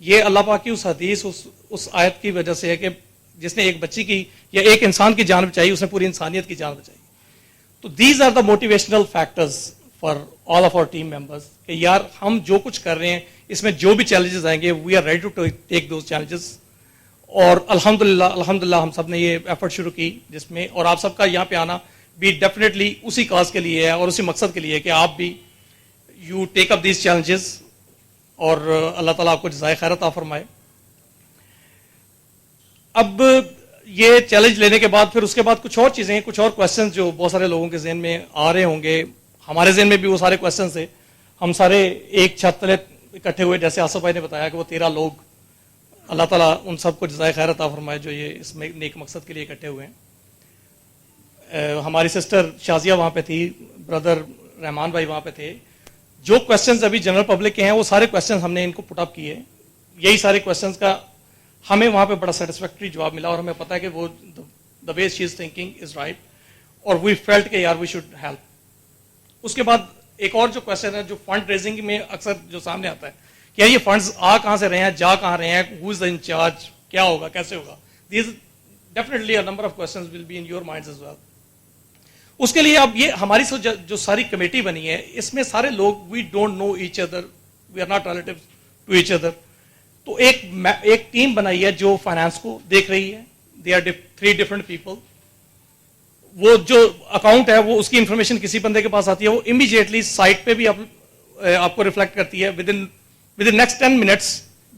[SPEAKER 7] یہ اللہ پاک کی اس حدیث اس آیت کی وجہ سے ہے کہ جس نے ایک بچی کی یا ایک انسان کی جان بچائی اس نے پوری انسانیت کی جان بچائی. تو these are the motivational factors for all of our team members کہ یار ہم جو کچھ کر رہے ہیں اس میں جو بھی چیلنجز آئیں گے we are ready to take those challenges. اور الحمدللہ ہم سب نے یہ ایفرٹ شروع کی جس میں, اور آپ سب کا یہاں پہ آنا بھی ڈیفینیٹلی اسی کاز کے لیے ہے اور اسی مقصد کے لیے ہے کہ آپ بھی you take up these challenges اور اللہ تعالیٰ آپ کو جزائے خیر عطا فرمائے. اب یہ چیلنج لینے کے بعد پھر اس کے بعد کچھ اور چیزیں, کچھ اور کویشچنز جو بہت سارے لوگوں کے ذہن میں آ رہے ہوں گے, ہمارے ذہن میں بھی وہ سارے کویشچنز تھے. ہم سارے ایک چھت تلے اکٹھے ہوئے, جیسے آصف بھائی نے بتایا کہ وہ 13 لوگ, اللہ تعالیٰ ان سب کو جزائے خیر عطا فرمائے جو یہ اس میں نیک مقصد کے لیے اکٹھے ہوئے ہیں. ہماری سسٹر شازیہ وہاں پہ تھی, بردر رحمان بھائی وہاں پہ تھے. جو کویشچنز ابھی جنرل پبلک کے ہیں وہ سارے کویشچنز ہم نے ان کو پٹ اپ کیے. یہی سارے کویشچنز کا ہمیں وہاں پہ بڑا سیٹسفیکٹری جواب ملا اور ہمیں پتا ہے کہ وہ دا وے شی از تھنکنگ از رائٹ, اور وی فیلٹ کہ یار وی شوڈ ہیلپ. اس کے بعد ایک اور جو کویشچن ہے جو فنڈ ریزنگ میں اکثر جو سامنے آتا ہے کہ یہ فنڈز آ کہاں سے رہے ہیں, جا کہاں رہے ہیں, ہو از دا انچارج, کیا ہوگا, کیسے ہوگا. These definitely number of questions will be in your minds as well. اس کے لیے اب یہ ہماری جو ساری کمیٹی بنی ہے اس میں سارے لوگ we don't know each other, we are not relatives to each other. تو ایک ٹیم بنائی ہے جو فائنانس کو دیکھ رہی ہے. They are 3 different people. وہ جو اکاؤنٹ ہے وہ اس کی انفارمیشن کسی بندے کے پاس آتی ہے, وہ امیجیٹلی سائٹ پہ بھی آپ کو ریفلیکٹ کرتی ہے. With in next 10 minutes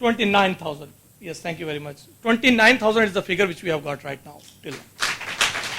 [SPEAKER 7] 29,000. Yes, thank you very much. 29,000 is the figure which we have got right now till now.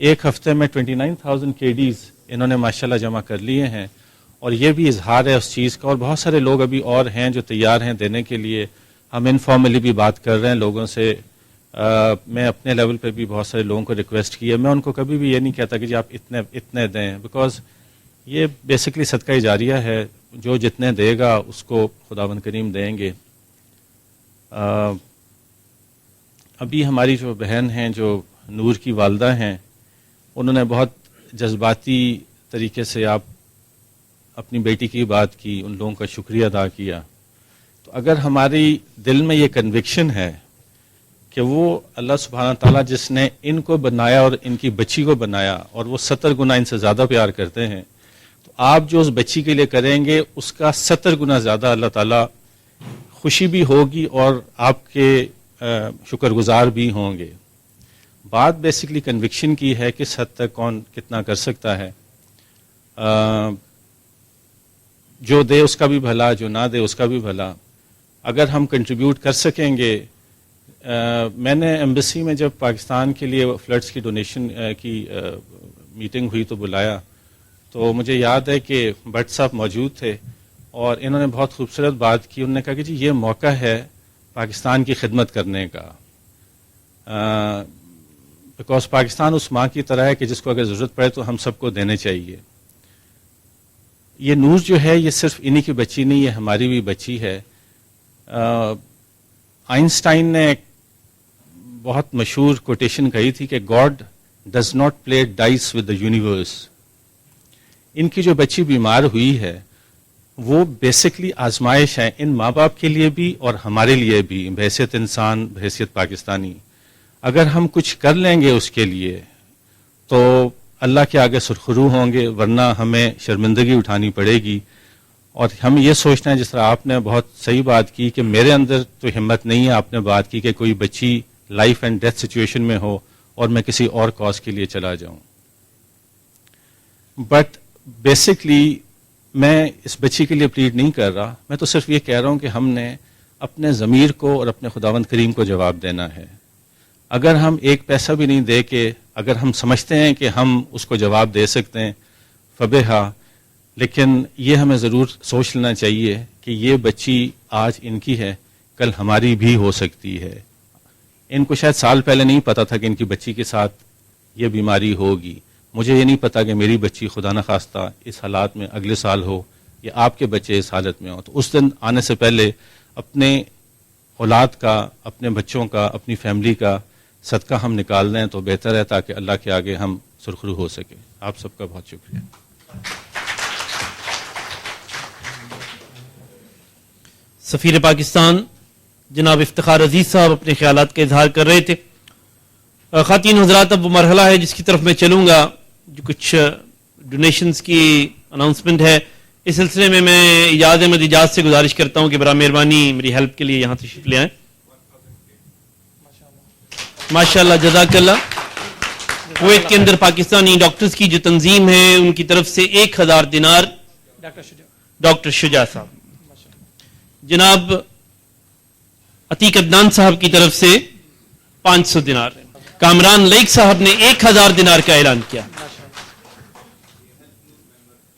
[SPEAKER 2] ایک ہفتے میں 29,000 KDs انہوں نے ماشاءاللہ جمع کر لیے ہیں، اور یہ بھی اظہار ہے اس چیز کا، اور بہت سارے لوگ ابھی اور ہیں جو تیار ہیں دینے کے لیے. ہم انفارملی بھی بات کر رہے ہیں لوگوں سے. میں اپنے لیول پہ بھی بہت سارے لوگوں کو ریکویسٹ کی ہے. میں ان کو کبھی بھی یہ نہیں کہتا کہ جی آپ اتنے دیں، بیکاز یہ بیسکلی صدقہ جاریہ ہے. جو جتنے دے گا اس کو خداوند کریم دیں گے. ابھی ہماری جو بہن ہیں جو نور کی والدہ ہیں، انہوں نے بہت جذباتی طریقے سے آپ اپنی بیٹی کی بات کی، ان لوگوں کا شکریہ ادا کیا. تو اگر ہماری دل میں یہ کنوکشن ہے کہ وہ اللہ سبحانہ تعالیٰ جس نے ان کو بنایا اور ان کی بچی کو بنایا اور وہ 70 گنا ان سے زیادہ پیار کرتے ہیں، تو آپ جو اس بچی کے لیے کریں گے اس کا 70 گنا زیادہ اللہ تعالیٰ خوشی بھی ہوگی اور آپ کے شکر گزار بھی ہوں گے. بات بیسکلی کنوکشن کی ہے کہ اس حد تک کون کتنا کر سکتا ہے. جو دے اس کا بھی بھلا، جو نہ دے اس کا بھی بھلا. اگر ہم کنٹریبیوٹ کر سکیں گے. میں نے ایمبیسی میں جب پاکستان کے لیے فلڈز کی ڈونیشن کی میٹنگ ہوئی تو بلایا، تو مجھے یاد ہے کہ بٹ صاحب موجود تھے اور انہوں نے بہت خوبصورت بات کی. انہوں نے کہا کہ جی یہ موقع ہے پاکستان کی خدمت کرنے کا، بیکاز پاکستان اس ماں کی طرح ہے کہ جس کو اگر ضرورت پڑے تو ہم سب کو دینے چاہیے. یہ نور جو ہے یہ صرف انہی کی بچی نہیں، یہ ہماری بھی بچی ہے. آئنسٹائن نے ایک بہت مشہور کوٹیشن کہی تھی کہ God does not play dice with the universe. ان کی جو بچی بیمار ہوئی ہے وہ بیسکلی آزمائش ہے ان ماں باپ کے لیے بھی اور ہمارے لیے بھی، بحیثیت انسان، بحیثیت پاکستانی. اگر ہم کچھ کر لیں گے اس کے لیے تو اللہ کے آگے سرخرو ہوں گے، ورنہ ہمیں شرمندگی اٹھانی پڑے گی. اور ہم یہ سوچنا ہے، جس طرح آپ نے بہت صحیح بات کی کہ میرے اندر تو ہمت نہیں ہے، آپ نے بات کی کہ کوئی بچی لائف اینڈ ڈیتھ سچویشن میں ہو اور میں کسی اور کاز کے لیے چلا جاؤں. بٹ بیسکلی میں اس بچی کے لیے پلیڈ نہیں کر رہا، میں تو صرف یہ کہہ رہا ہوں کہ ہم نے اپنے ضمیر کو اور اپنے خداوند کریم کو جواب دینا ہے. اگر ہم ایک پیسہ بھی نہیں دے کے اگر ہم سمجھتے ہیں کہ ہم اس کو جواب دے سکتے ہیں فبہا، لیکن یہ ہمیں ضرور سوچ لینا چاہیے کہ یہ بچی آج ان کی ہے، کل ہماری بھی ہو سکتی ہے. ان کو شاید سال پہلے نہیں پتا تھا کہ ان کی بچی کے ساتھ یہ بیماری ہوگی. مجھے یہ نہیں پتا کہ میری بچی خدا نخواستہ اس حالات میں اگلے سال ہو یا آپ کے بچے اس حالت میں ہوں. تو اس دن آنے سے پہلے اپنے اولاد کا، اپنے بچوں کا، اپنی فیملی کا صدقہ ہم نکال دیں تو بہتر ہے، تاکہ اللہ کے آگے ہم سرخرو ہو سکے. آپ سب کا بہت شکریہ.
[SPEAKER 1] سفیر پاکستان جناب افتخار عزیز صاحب اپنے خیالات کا اظہار کر رہے تھے. خواتین حضرات، اب وہ مرحلہ ہے جس کی طرف میں چلوں گا، جو کچھ ڈونیشنز کی اناؤنسمنٹ ہے. اس سلسلے میں اجاز احمد اجاز سے گزارش کرتا ہوں کہ برائے مہربانی میری ہیلپ کے لیے یہاں تشریف لے آئیں. ماشاءاللہ، جزاک اللہ. کویت کے اندر پاکستانی ڈاکٹرز کی جو تنظیم ہے ان کی طرف سے 1000 دینار ڈاکٹر شجاع صاحب. جناب عتیق عدنان صاحب کی طرف سے 500 دینار. کامران لائک صاحب نے 1000 دینار کا اعلان کیا.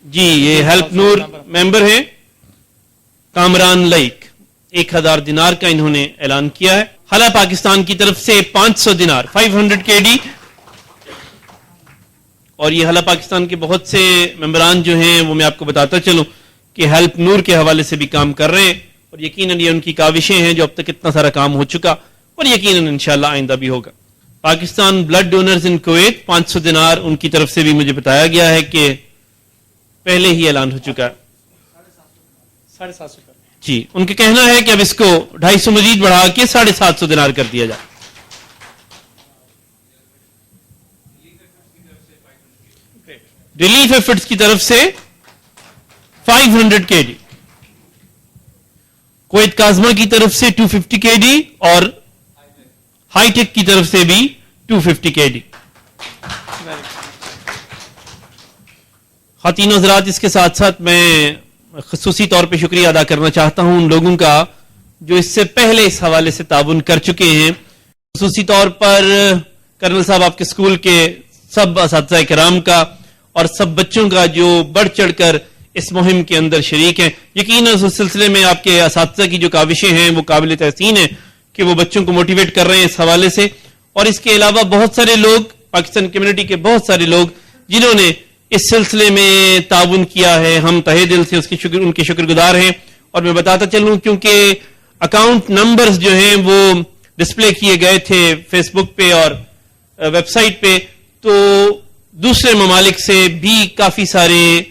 [SPEAKER 1] جی، یہ ہیلپ نور ممبر ہیں کامران لائک، 1000 دینار کا انہوں نے اعلان کیا ہے. حلہ پاکستان کی طرف سے 500 دینار 500 KD. اور یہ حلہ پاکستان کے بہت سے ممبران جو ہیں وہ میں آپ کو بتاتا چلوں کہ ہیلپ نور کے حوالے سے بھی کام کر رہے ہیں، اور یقیناً یہ ان کی کاوشیں ہیں جو اب تک اتنا سارا کام ہو چکا اور یقیناً انشاءاللہ آئندہ بھی ہوگا. پاکستان بلڈ ڈونرز ان کویت 500 دینار ان کی طرف سے بھی مجھے بتایا گیا ہے کہ پہلے ہی اعلان ہو چکا ہے.
[SPEAKER 7] 750
[SPEAKER 1] جی، ان کا کہنا ہے کہ اب اس کو 250 مزید بڑھا کے 750 دینار کر دیا جائے. ریلیف ایفرٹس کی طرف سے 500 KD. کویت کازما کی طرف سے 250 KD اور ہائی ٹیک کی طرف سے بھی 250 KD. خواتین حضرات، اس کے ساتھ ساتھ میں خصوصی طور پہ شکریہ ادا کرنا چاہتا ہوں ان لوگوں کا جو اس سے پہلے اس حوالے سے تعاون کر چکے ہیں. خصوصی طور پر کرنل صاحب آپ کے اسکول کے سب اساتذہ کرام کا اور سب بچوں کا جو بڑھ چڑھ کر اس مہم کے اندر شریک ہیں. یقیناً اس سلسلے میں آپ کے اساتذہ کی جو کاوشیں ہیں وہ قابل تحسین ہیں کہ وہ بچوں کو موٹیویٹ کر رہے ہیں اس حوالے سے. اور اس کے علاوہ بہت سارے لوگ, پاکستان کمیونٹی کے بہت سارے لوگ جنہوں نے اس سلسلے میں تعاون کیا ہے, ہم تہہ دل سے ان کے شکر گزار ہیں. اور میں بتاتا چلوں کیونکہ اکاؤنٹ نمبرز جو ہیں وہ ڈسپلے کیے گئے تھے فیس بک پہ اور ویب سائٹ پہ, تو دوسرے ممالک سے بھی کافی سارے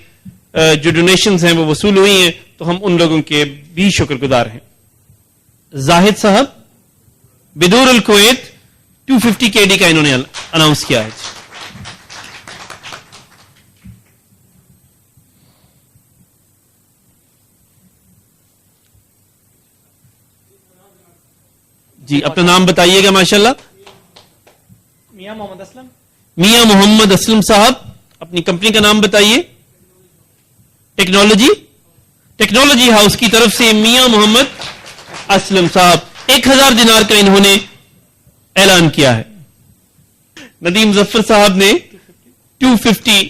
[SPEAKER 1] جو ڈونیشنز ہیں وہ وصول ہوئی ہیں, تو ہم ان لوگوں کے بھی شکر گزار ہیں. زاہد صاحب بدور الکویت 250 KD کا انہوں نے اناؤنس کیا ہے. جی اپنا نام بتائیے گا. ماشاءاللہ
[SPEAKER 7] میاں محمد اسلم.
[SPEAKER 1] میاں محمد اسلم صاحب اپنی کمپنی کا نام بتائیے. ٹیکنالوجی ہاؤس کی طرف سے میاں محمد اسلم صاحب 1000 دینار کا انہوں نے اعلان کیا ہے. ندیم ظفر صاحب نے 250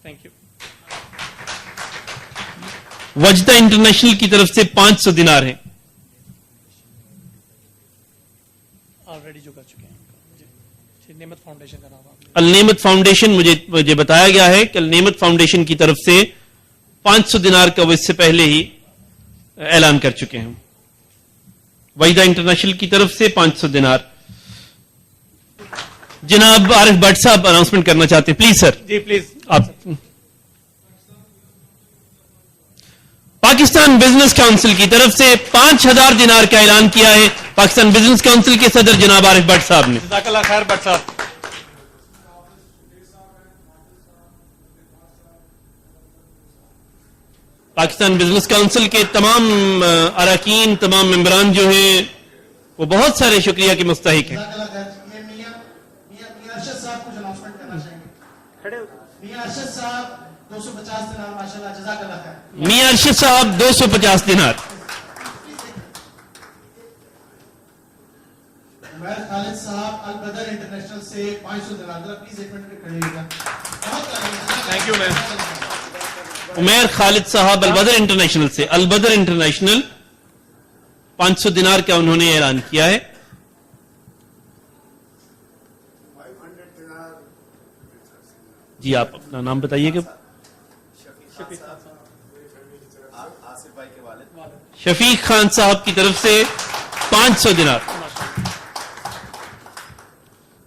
[SPEAKER 7] تھینک یو.
[SPEAKER 1] وجدہ انٹرنیشنل کی طرف سے 500 دینار ہیں.
[SPEAKER 7] آلریڈی جو کر چکے ہیں. جی نعمت فاؤنڈیشن کا نام آپ نے.
[SPEAKER 1] النعمت فاؤنڈیشن, مجھے بتایا گیا ہے کہ النعمت فاؤنڈیشن کی طرف سے 500 دینار کا وہ اس سے پہلے ہی اعلان کر چکے ہیں. وجدہ انٹرنیشنل کی طرف سے 500 دینار. جناب عارف بٹ صاحب اناؤنسمنٹ کرنا چاہتے ہیں, پلیز سر.
[SPEAKER 7] G please.
[SPEAKER 1] آپ پاکستان بزنس کاؤنسل کی طرف سے 5000 دینار کا اعلان کیا ہے پاکستان بزنس کاؤنسل کے صدر جناب عارف بٹ صاحب نے.
[SPEAKER 7] جزاک اللہ خیر بٹ صاحب.
[SPEAKER 1] پاکستان بزنس کاؤنسل کے تمام اراکین, تمام ممبران جو ہیں وہ بہت سارے شکریہ کے مستحق ہیں.
[SPEAKER 3] میاں ارشد صاحب کچھ اناؤنسمنٹ کرنا چاہیں گے. میاں ارشد صاحب 250 دینار. ماشاءاللہ جزاک اللہ خیر.
[SPEAKER 1] میاں ارشد صاحب 250 دینار.
[SPEAKER 3] عمیر خالد صاحب البدر انٹرنیشنل سے 500 دینار. پلیز ایک منٹ کھڑے ہوئیے گا.
[SPEAKER 7] Thank you ma'am.
[SPEAKER 1] Umair Khalid sahab Albadr international سے, البدر انٹرنیشنل 500 دینار کا انہوں نے اعلان کیا ہے. جی آپ اپنا نام بتائیے گا. شفیق خان صاحب کی طرف سے 500 دینار.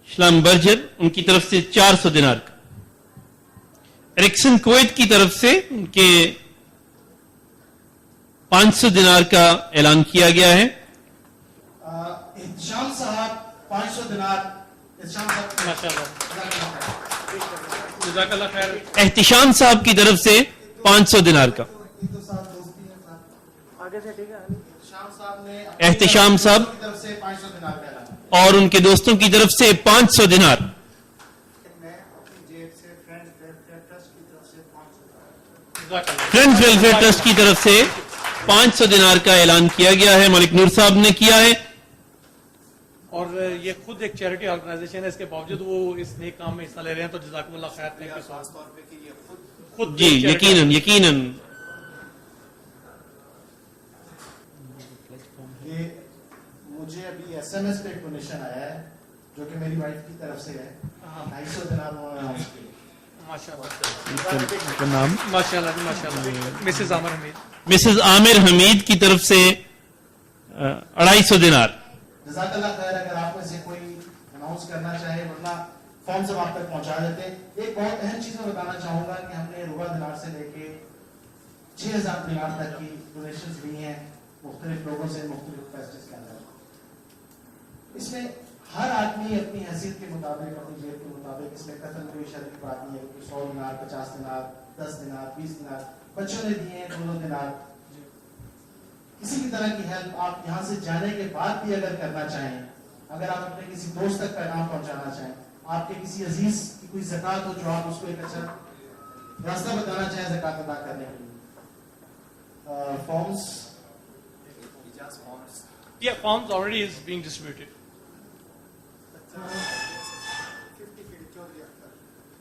[SPEAKER 1] اسلام برجر ان کی طرف سے 400 دینار کا. اریکسن کویت کی طرف سے ان کے 500 دینار کا اعلان کیا گیا ہے.
[SPEAKER 3] احتشام صاحب 500 دینار. احتشام صاحب
[SPEAKER 7] ماشاءاللہ جزاک اللہ خیر.
[SPEAKER 1] احتشام صاحب کی طرف سے 500 دینار کا. احتشام صاحب
[SPEAKER 3] کی طرف سے 500 دینار کا اعلان.
[SPEAKER 1] اور ان کے دوستوں کی طرف سے 500 دینار. فرینڈز ویلفیئر ٹرسٹ کی طرف سے 500 دینار کا اعلان کیا گیا ہے. ملک نور صاحب نے کیا ہے.
[SPEAKER 7] اور یہ خود ایک چیریٹی آرگنائزیشن ہے, اس کے باوجود وہ اس نیک کام میں حصہ لے رہے ہیں, تو جزاکم اللہ خیر. Thank you so. خود
[SPEAKER 1] جی یقیناً
[SPEAKER 3] یہ مجھے ابھی SMS پہ ایک ڈونیشن آیا ہے جو کہ میری وائف کی طرف سے ہے. 250 دینار انہوں نے اناؤنس کیے.
[SPEAKER 1] نام
[SPEAKER 7] ماشاءاللہ مسز عامر حمید.
[SPEAKER 1] مسز عامر حمید کی طرف سے 250 دینار.
[SPEAKER 3] جزاک اللہ خیر. اگر آپ میں سے کوئی اناؤنس کرنا چاہے ورنہ فارم سے آپ تک پہنچا دیتے. ایک بہت اہم چیز میں بتانا چاہوں گا کہ ہم نے ربع دینار سے لے کے 6000 دینار تک کی ڈونیشنز لی ہیں مختلف لوگوں سے مختلف فیسٹیوز کے اندر. اس میں ہر آدمی اپنی حیثیت کے مطابق, اپنی جیب کے مطابق, اس میں قتل کوئی شرط کی بات نہیں ہے. 100 دینار, 50 دینار, 10 دینار, 20 دینار بچوں نے دیے ہیں, 2 دینار. کسی بھی طرح کی ہیلپ آپ یہاں سے جانے کے بعد بھی اگر کرنا چاہیں, اگر آپ اپنے کسی دوست تک پیغام پہنچانا چاہیں, آپ کے کسی عزیز کی کوئی زکات ہو جو آپ اس کو ایک اچھا راستہ بتانا چاہیں زکات ادا کرنے کے لیے, forms
[SPEAKER 7] Yeah, forms already is being distributed.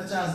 [SPEAKER 3] 50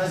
[SPEAKER 3] 10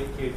[SPEAKER 2] 1 KD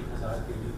[SPEAKER 2] 1000 KD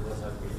[SPEAKER 2] 2000 KD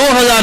[SPEAKER 1] 2000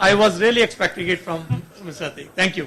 [SPEAKER 7] I was really expecting it from Mr. Atiq. Thank you.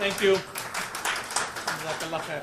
[SPEAKER 7] Thank you. Jazakallah khair.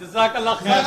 [SPEAKER 7] Jazakallah khair.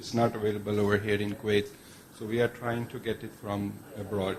[SPEAKER 8] it's not available over here in Kuwait, so we are trying to get it from abroad.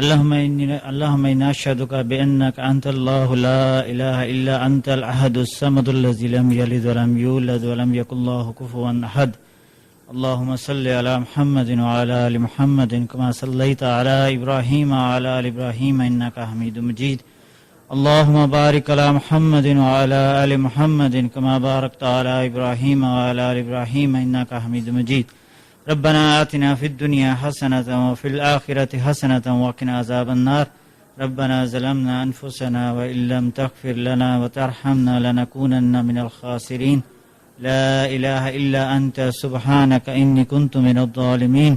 [SPEAKER 9] اللهم إنا نشهدك بأنك أنت الله لا إله إلا أنت الأحد الصمد الذي لم يلد ولم يولد ولم يكن له كفوا أحد. اللهم صل على محمد وعلى آل محمد كما صليت على إبراهيم وعلى آل إبراهيم إنك حميد مجيد. اللهم بارك على محمد وعلى آل محمد كما باركت على إبراهيم وعلى آل إبراهيم إنك حميد مجيد. ربنا آتنا في الدنيا حسنة وفي الآخرة حسنة وقنا عذاب النار. ربنا ظلمنا أنفسنا وإن لم تغفر لنا وترحمنا لنكونن من الخاسرين. لا إله إلا أنت سبحانك إني كنت من الظالمين.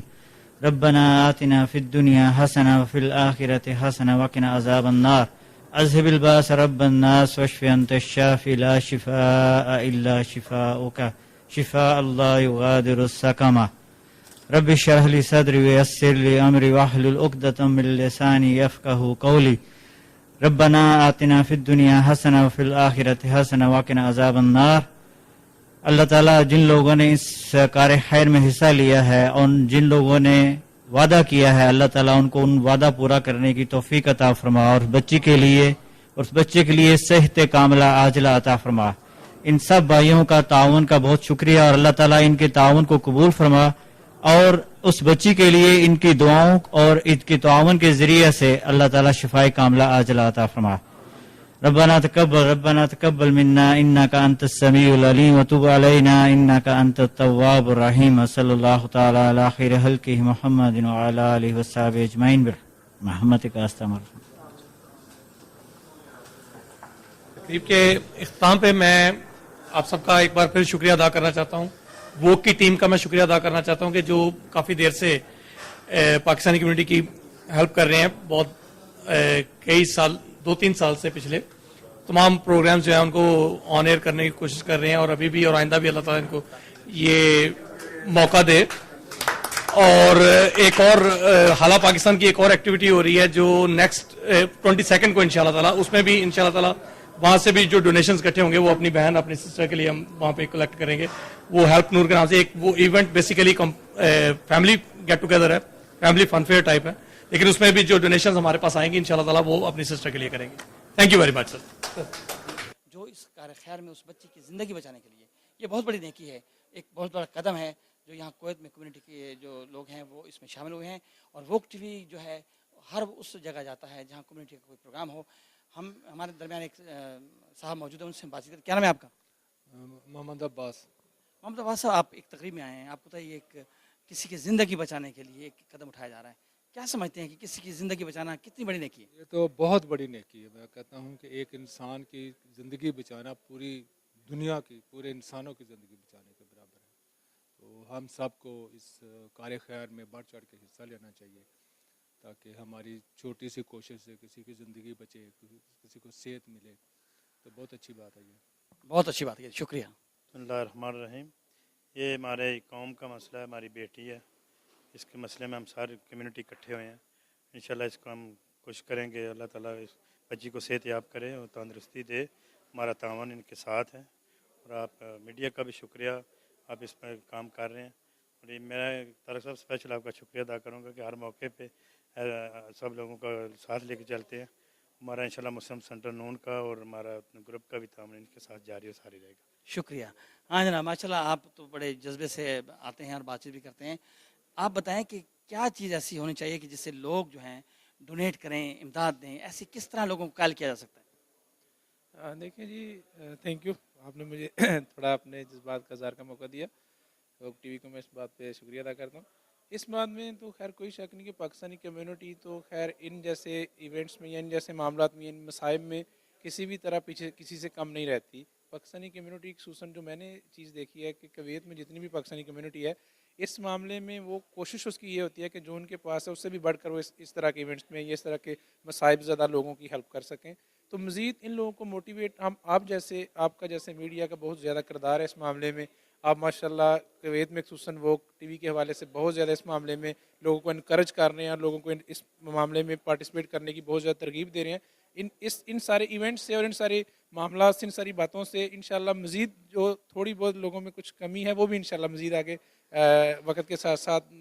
[SPEAKER 9] ربنا آتنا في الدنيا حسنة وفي الآخرة حسنة وقنا عذاب النار. اذهب الباس رب الناس واشف أنت الشافي لا شفاء إلا شفاؤك شفاء لا يغادر سقما. رب اشرح لي صدري ويسر لي أمري واحلل عقدة من لساني يفقهوا قولي. ربنا آتنا في الدنيا حسنة وفي الآخرة حسنة وقنا عذاب النار. اللہ تعالیٰ جن لوگوں نے اس کار خیر میں حصہ لیا ہے اور جن لوگوں نے وعدہ کیا ہے، اللہ تعالیٰ ان کو ان وعدہ پورا کرنے کی توفیق عطا فرما، اور بچی کے لیے اور اس بچے کے لیے صحت کاملہ عاجلہ عطا فرما. ان سب بھائیوں کا تعاون کا بہت شکریہ، اور اللہ تعالیٰ ان کے تعاون کو قبول فرما، اور اس بچی کے لیے ان کی دعاؤں اور ان کے تعاون کے ذریعے سے اللہ تعالیٰ شفائے کاملہ عاجلہ عطا فرما. ربنا تقبل منا انك انت السميع العليم وتب علينا انك انت التواب الرحيم. صلى الله تعالى على خير خلقه محمد وعلى اله وصحبه اجمعين برحمتك استغفر.
[SPEAKER 7] تقریب کے اختتام پہ میں آپ سب کا ایک بار پھر شکریہ ادا کرنا چاہتا ہوں. ووک کی ٹیم کا میں شکریہ ادا کرنا چاہتا ہوں کہ جو کافی دیر سے پاکستانی کمیونٹی کی ہیلپ کر رہے ہیں. بہت کئی سال 2-3 سال سے پچھلے تمام پروگرامز جو ہیں ان کو آن ایئر کرنے کی کوشش کر رہے ہیں، اور ابھی بھی اور آئندہ بھی اللہ تعالیٰ ان کو یہ موقع دے. اور ایک اور حالہ پاکستان کی ایک اور ایکٹیویٹی ہو رہی ہے جو نیکسٹ 22 کو انشاءاللہ تعالیٰ، اس میں بھی انشاءاللہ تعالیٰ وہاں سے بھی جو ڈونیشنز اکٹھے ہوں گے وہ اپنی بہن اپنی سسٹر کے لیے ہم وہاں پہ کلیکٹ کریں گے. وہ ہیلپ نور کے نام سے ایک وہ event basically family get together ہے، فیملی فن فیئر ٹائپ ہے، لیکن اس میں بھی جو ڈونیشنز ہمارے پاس آئیں گی انشاءاللہ تعالیٰ وہ اپنی سسٹر کے لیے کریں گے. تھینک یو ویری مچ سر.
[SPEAKER 10] جو اس کار خیر میں اس بچی کی زندگی بچانے کے لیے یہ بہت بڑی نیکی ہے، ایک بہت بڑا قدم ہے جو یہاں کویت میں کمیونٹی کے جو لوگ ہیں وہ اس میں شامل ہوئے ہیں. اور ووک ٹی وی جو ہے ہر اس جگہ جاتا ہے جہاں کمیونٹی کا کوئی پروگرام ہو. ہمارے درمیان ایک صاحب موجود ہیں، ان سے بات چیت. کیا نام ہے آپ کا؟
[SPEAKER 11] محمد عباس.
[SPEAKER 10] محمد عباس صاحب، آپ ایک تقریب میں آئے ہیں، آپ کو بتائیے ایک کسی کی زندگی بچانے کے لیے ایک قدم اٹھایا جا رہا ہے، کیا سمجھتے ہیں کہ کسی کی زندگی بچانا کتنی بڑی نیکی ہے؟
[SPEAKER 11] یہ تو بہت بڑی نیکی ہے. میں کہتا ہوں کہ ایک انسان کی زندگی بچانا پوری دنیا کی، پورے انسانوں کی زندگی بچانے کے برابر ہے. تو ہم سب کو اس کار خیر میں بڑھ چڑھ کے حصہ لینا چاہیے تاکہ ہماری چھوٹی سی کوشش سے کسی کی زندگی بچے، کسی کو صحت ملے. تو بہت اچھی بات ہے، یہ
[SPEAKER 10] بہت اچھی بات ہے. شکریہ.
[SPEAKER 12] بسم اللہ الرحمن الرحیم. یہ ہمارے قوم کا مسئلہ ہے، ہماری بیٹی ہے. اس کے مسئلے میں ہم سارے کمیونٹی اکٹھے ہوئے ہیں. انشاءاللہ اس کو ہم کوشش کریں گے اللہ تعالیٰ اس بچی کو صحت یاب کرے اور تندرستی دے. ہمارا تعاون ان کے ساتھ ہے، اور آپ میڈیا کا بھی شکریہ، آپ اس پر کام کر رہے ہیں. اور یہ میرا طارق صاحب اسپیشل آپ کا شکریہ ادا کروں گا کہ ہر موقع پہ سب لوگوں کا ساتھ لے کے چلتے ہیں. ہمارا انشاءاللہ مسلم سینٹر نون کا اور ہمارا گروپ کا بھی تعاون ان کے ساتھ جاری و ساری رہے گا.
[SPEAKER 10] شکریہ. ہاں جناب، ماشاءاللہ آپ تو بڑے جذبے سے آتے ہیں اور بات چیت بھی کرتے ہیں. آپ بتائیں کہ کیا چیز ایسی ہونی چاہیے کہ جس سے لوگ جو ہیں ڈونیٹ کریں، امداد دیں؟ ایسی کس طرح لوگوں کو قائل کیا جا سکتا ہے؟
[SPEAKER 11] دیکھیں جی، تھینک یو، آپ نے مجھے تھوڑا اپنے جذبات کا اظہار کا موقع دیا. ووک ٹی وی کو میں اس بات پہ شکریہ ادا کرتا ہوں. اس بات میں تو خیر کوئی شک نہیں کہ پاکستانی کمیونٹی تو خیر ان جیسے ایونٹس میں یا ان جیسے معاملات میں، ان مصائب میں کسی بھی طرح پیچھے کسی سے کم نہیں رہتی. پاکستانی کمیونٹی خصوصاً جو میں نے چیز دیکھی ہے کہ کویت میں جتنی بھی پاکستانی کمیونٹی ہے اس معاملے میں وہ کوشش اس کی یہ ہوتی ہے کہ جو ان کے پاس ہے اس سے بھی بڑھ کر وہ اس طرح کے ایونٹس میں یا اس طرح کے مصائب زدہ لوگوں کی ہیلپ کر سکیں. تو مزید ان لوگوں کو موٹیویٹ آپ کا جیسے میڈیا کا بہت زیادہ کردار ہے اس معاملے میں. آپ ماشاءاللہ کویت میں خصوصاً ووک ٹی وی کے حوالے سے بہت زیادہ اس معاملے میں لوگوں کو انکریج کر رہے ہیں اور لوگوں کو اس معاملے میں پارٹیسپیٹ کرنے کی بہت زیادہ ترغیب دے رہے ہیں. ان سارے ایونٹس سے اور ان سارے معاملات سے، ان ساری باتوں سے انشاءاللہ مزید جو تھوڑی بہت لوگوں میں کچھ کمی ہے وہ بھی انشاءاللہ مزید آگے وقت کے ساتھ ساتھ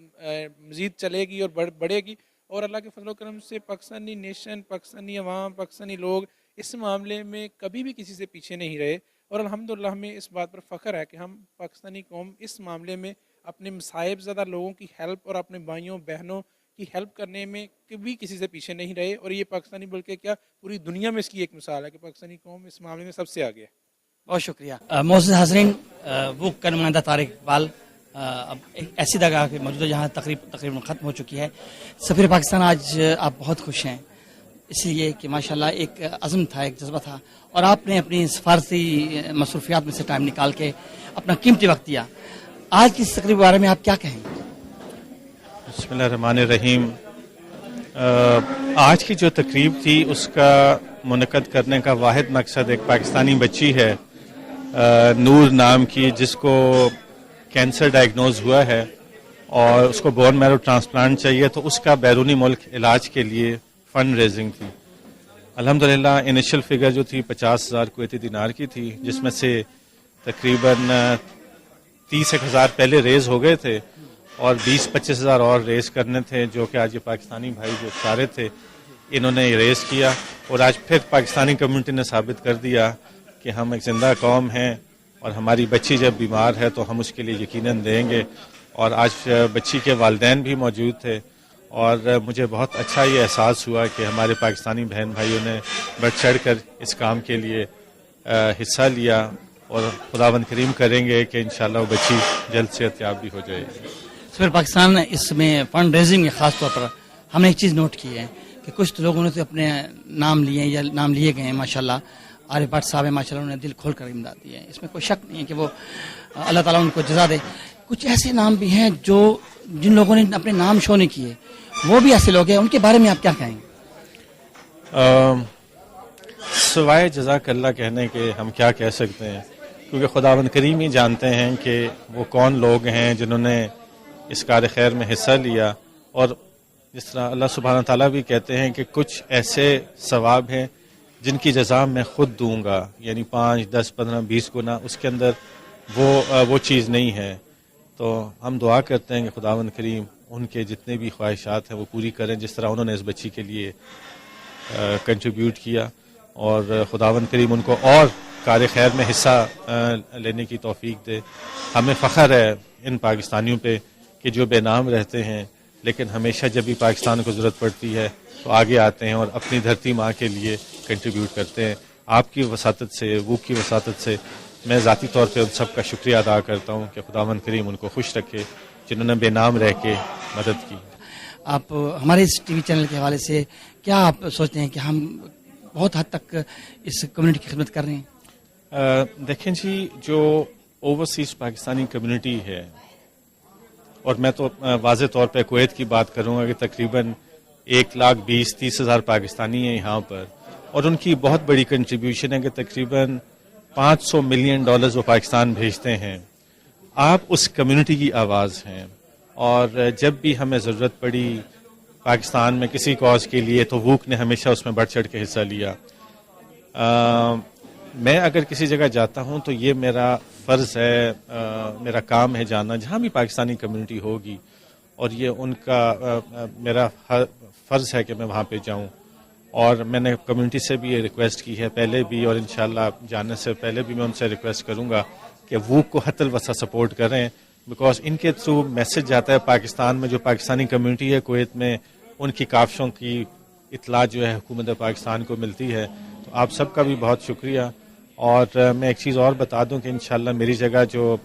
[SPEAKER 11] مزید چلے گی اور بڑھے گی. اور اللہ کے فضل و کرم سے پاکستانی نیشن، پاکستانی عوام، پاکستانی لوگ اس معاملے میں کبھی بھی کسی سے پیچھے نہیں رہے، اور الحمدللہ ہمیں اس بات پر فخر ہے کہ ہم پاکستانی قوم اس معاملے میں اپنے مصائب زدہ لوگوں کی ہیلپ اور اپنے بھائیوں بہنوں کی ہیلپ کرنے میں کبھی کسی سے پیچھے نہیں رہے، اور یہ پاکستانی بلکہ کیا پوری دنیا میں اس کی ایک مثال ہے کہ پاکستانی قوم اس معاملے میں سب سے آگے ہے۔
[SPEAKER 10] بہت شکریہ معزز حاضرین، وہ نمائندہ طارق اقبال اب ایک ایسی جگہ کے موجود ہے جہاں تقریباً ختم ہو چکی ہے۔ سفیر پاکستان، آج آپ بہت خوش ہیں اس لیے کہ ماشاءاللہ ایک عزم تھا، ایک جذبہ تھا، اور آپ نے اپنی سفارتی مصروفیات میں سے ٹائم نکال کے اپنا قیمتی وقت دیا۔ آج کی اس تقریب کے بارے میں آپ کیا کہیں گے؟
[SPEAKER 2] بسم اللہ الرحمن الرحیم۔ آج کی جو تقریب تھی اس کا منعقد کرنے کا واحد مقصد ایک پاکستانی بچی ہے نور نام کی، جس کو کینسر ڈائگنوز ہوا ہے اور اس کو بون میرو ٹرانسپلانٹ چاہیے، تو اس کا بیرونی ملک علاج کے لیے فنڈ ریزنگ تھی۔ الحمدللہ انیشل فگر جو تھی 50,000 کویتی دینار کی تھی، جس میں سے تقریباً 30,000 پہلے ریز ہو گئے تھے اور 20-25,000 اور ریز کرنے تھے، جو کہ آج یہ پاکستانی بھائی جو سارے تھے انہوں نے ریز کیا، اور آج پھر پاکستانی کمیونٹی نے ثابت کر دیا کہ ہم ایک زندہ قوم ہیں، اور ہماری بچی جب بیمار ہے تو ہم اس کے لیے یقیناً دیں گے۔ اور آج بچی کے والدین بھی موجود تھے، اور مجھے بہت اچھا یہ احساس ہوا کہ ہمارے پاکستانی بہن بھائیوں نے بڑھ چڑھ کر اس کام کے لیے حصہ لیا، اور خداوند کریم کریں گے کہ انشاءاللہ وہ بچی جلد صحت یاب بھی ہو جائے گی۔
[SPEAKER 10] سفیر پاکستان، اس میں فنڈ ریزنگ میں خاص طور پر ہم نے ایک چیز نوٹ کی ہے کہ کچھ لوگوں نے تو اپنے نام لیے یا نام لیے گئے ہیں، ماشاءاللہ عارف بٹ صاحب ہیں، ماشاءاللہ انہوں نے دل کھول کر امداد دی ہے، اس میں کوئی شک نہیں ہے کہ وہ اللہ تعالیٰ ان کو جزا دے۔ کچھ ایسے نام بھی ہیں جو جن لوگوں نے اپنے نام شو نہیں کیے، وہ بھی ایسے لوگ ہیں، ان کے بارے میں آپ کیا کہیں گے؟
[SPEAKER 2] سوائے جزاک اللہ کہنے کے ہم کیا کہہ سکتے ہیں، کیونکہ خداوند کریم ہی جانتے ہیں کہ وہ کون لوگ ہیں جنہوں نے اس کار خیر میں حصہ لیا، اور جس طرح اللہ سبحانہ تعالیٰ بھی کہتے ہیں کہ کچھ ایسے ثواب ہیں جن کی جزا میں خود دوں گا، یعنی 5، 10، 15، 20 گنا، اس کے اندر وہ چیز نہیں ہے۔ تو ہم دعا کرتے ہیں کہ خداوند کریم ان کے جتنے بھی خواہشات ہیں وہ پوری کریں، جس طرح انہوں نے اس بچی کے لیے کنٹریبیوٹ کیا، اور خداوند کریم ان کو اور کار خیر میں حصہ لینے کی توفیق دے۔ ہمیں فخر ہے ان پاکستانیوں پہ کہ جو بے نام رہتے ہیں، لیکن ہمیشہ جب بھی پاکستان کو ضرورت پڑتی ہے تو آگے آتے ہیں اور اپنی دھرتی ماں کے لیے کنٹریبیوٹ کرتے ہیں۔ آپ کی وساطت سے، وہ کی وساطت سے میں ذاتی طور پہ ان سب کا شکریہ ادا کرتا ہوں کہ خداوند کریم ان کو خوش رکھے جنہوں نے بے نام رہ کے مدد کی۔
[SPEAKER 10] آپ ہمارے اس ٹی وی چینل کے حوالے سے کیا آپ سوچتے ہیں کہ ہم بہت حد تک اس کمیونٹی کی خدمت کر رہے ہیں؟
[SPEAKER 2] دیکھیں جی، جو اوورسیز پاکستانی کمیونٹی ہے، اور میں تو واضح طور پہ کویت کی بات کروں گا کہ تقریباً 1,20,30,000 پاکستانی ہیں یہاں پر، اور ان کی بہت بڑی کنٹریبیوشن ہے کہ تقریباً $500 ملین وہ پاکستان بھیجتے ہیں۔ آپ اس کمیونٹی کی آواز ہیں، اور جب بھی ہمیں ضرورت پڑی پاکستان میں کسی کاز کے لیے تو ووک نے ہمیشہ اس میں بڑھ چڑھ کے حصہ لیا۔ میں اگر کسی جگہ جاتا ہوں تو یہ میرا فرض ہے، میرا کام ہے جانا جہاں بھی پاکستانی کمیونٹی ہوگی، اور یہ ان کا میرا فرض ہے کہ میں وہاں پہ جاؤں۔ اور میں نے کمیونٹی سے بھی یہ ریکویسٹ کی ہے پہلے بھی، اور انشاءاللہ جانے سے پہلے بھی میں ان سے ریکویسٹ کروں گا کہ ووک کو حت الوسع سپورٹ کریں، بیکاز ان کے تھرو میسج جاتا ہے پاکستان میں، جو پاکستانی کمیونٹی ہے کویت میں، ان کی کاوشوں کی اطلاع جو ہے حکومت پاکستان کو ملتی ہے۔ تو آپ سب کا بھی بہت شکریہ۔ اور میں ایک چیز اور بتا دوں کہ انشاءاللہ میری جگہ جو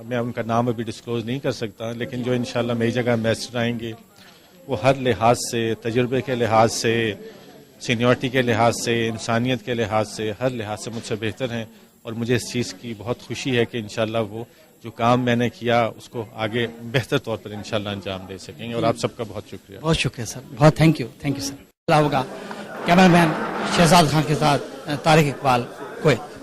[SPEAKER 2] میں ان کا نام ابھی ڈسکلوز نہیں کر سکتا، لیکن جو انشاءاللہ میری جگہ امبیسڈر آئیں گے وہ ہر لحاظ سے، تجربے کے لحاظ سے، سینیورٹی کے لحاظ سے، انسانیت کے لحاظ سے، ہر لحاظ سے مجھ سے بہتر ہیں، اور مجھے اس چیز کی بہت خوشی ہے کہ انشاءاللہ وہ جو کام میں نے کیا اس کو آگے بہتر طور پر انشاءاللہ انجام دے سکیں گے۔ اور آپ سب کا بہت شکریہ۔
[SPEAKER 10] بہت شکریہ سر، بہت تھینک یو سر۔ اللہ ہوگا کیمرہ مین شہزاد خان کے ساتھ طارق اقبال، کویت۔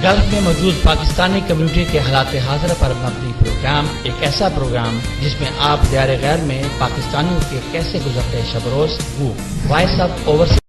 [SPEAKER 13] گلف میں موجود پاکستانی کمیونٹی کے حالات حاضرہ پر مبنی پروگرام، ایک ایسا پروگرام جس میں آپ دیار غیر میں پاکستانیوں کے کیسے گزرتے شب روز، وہ وائس آف اوورسیز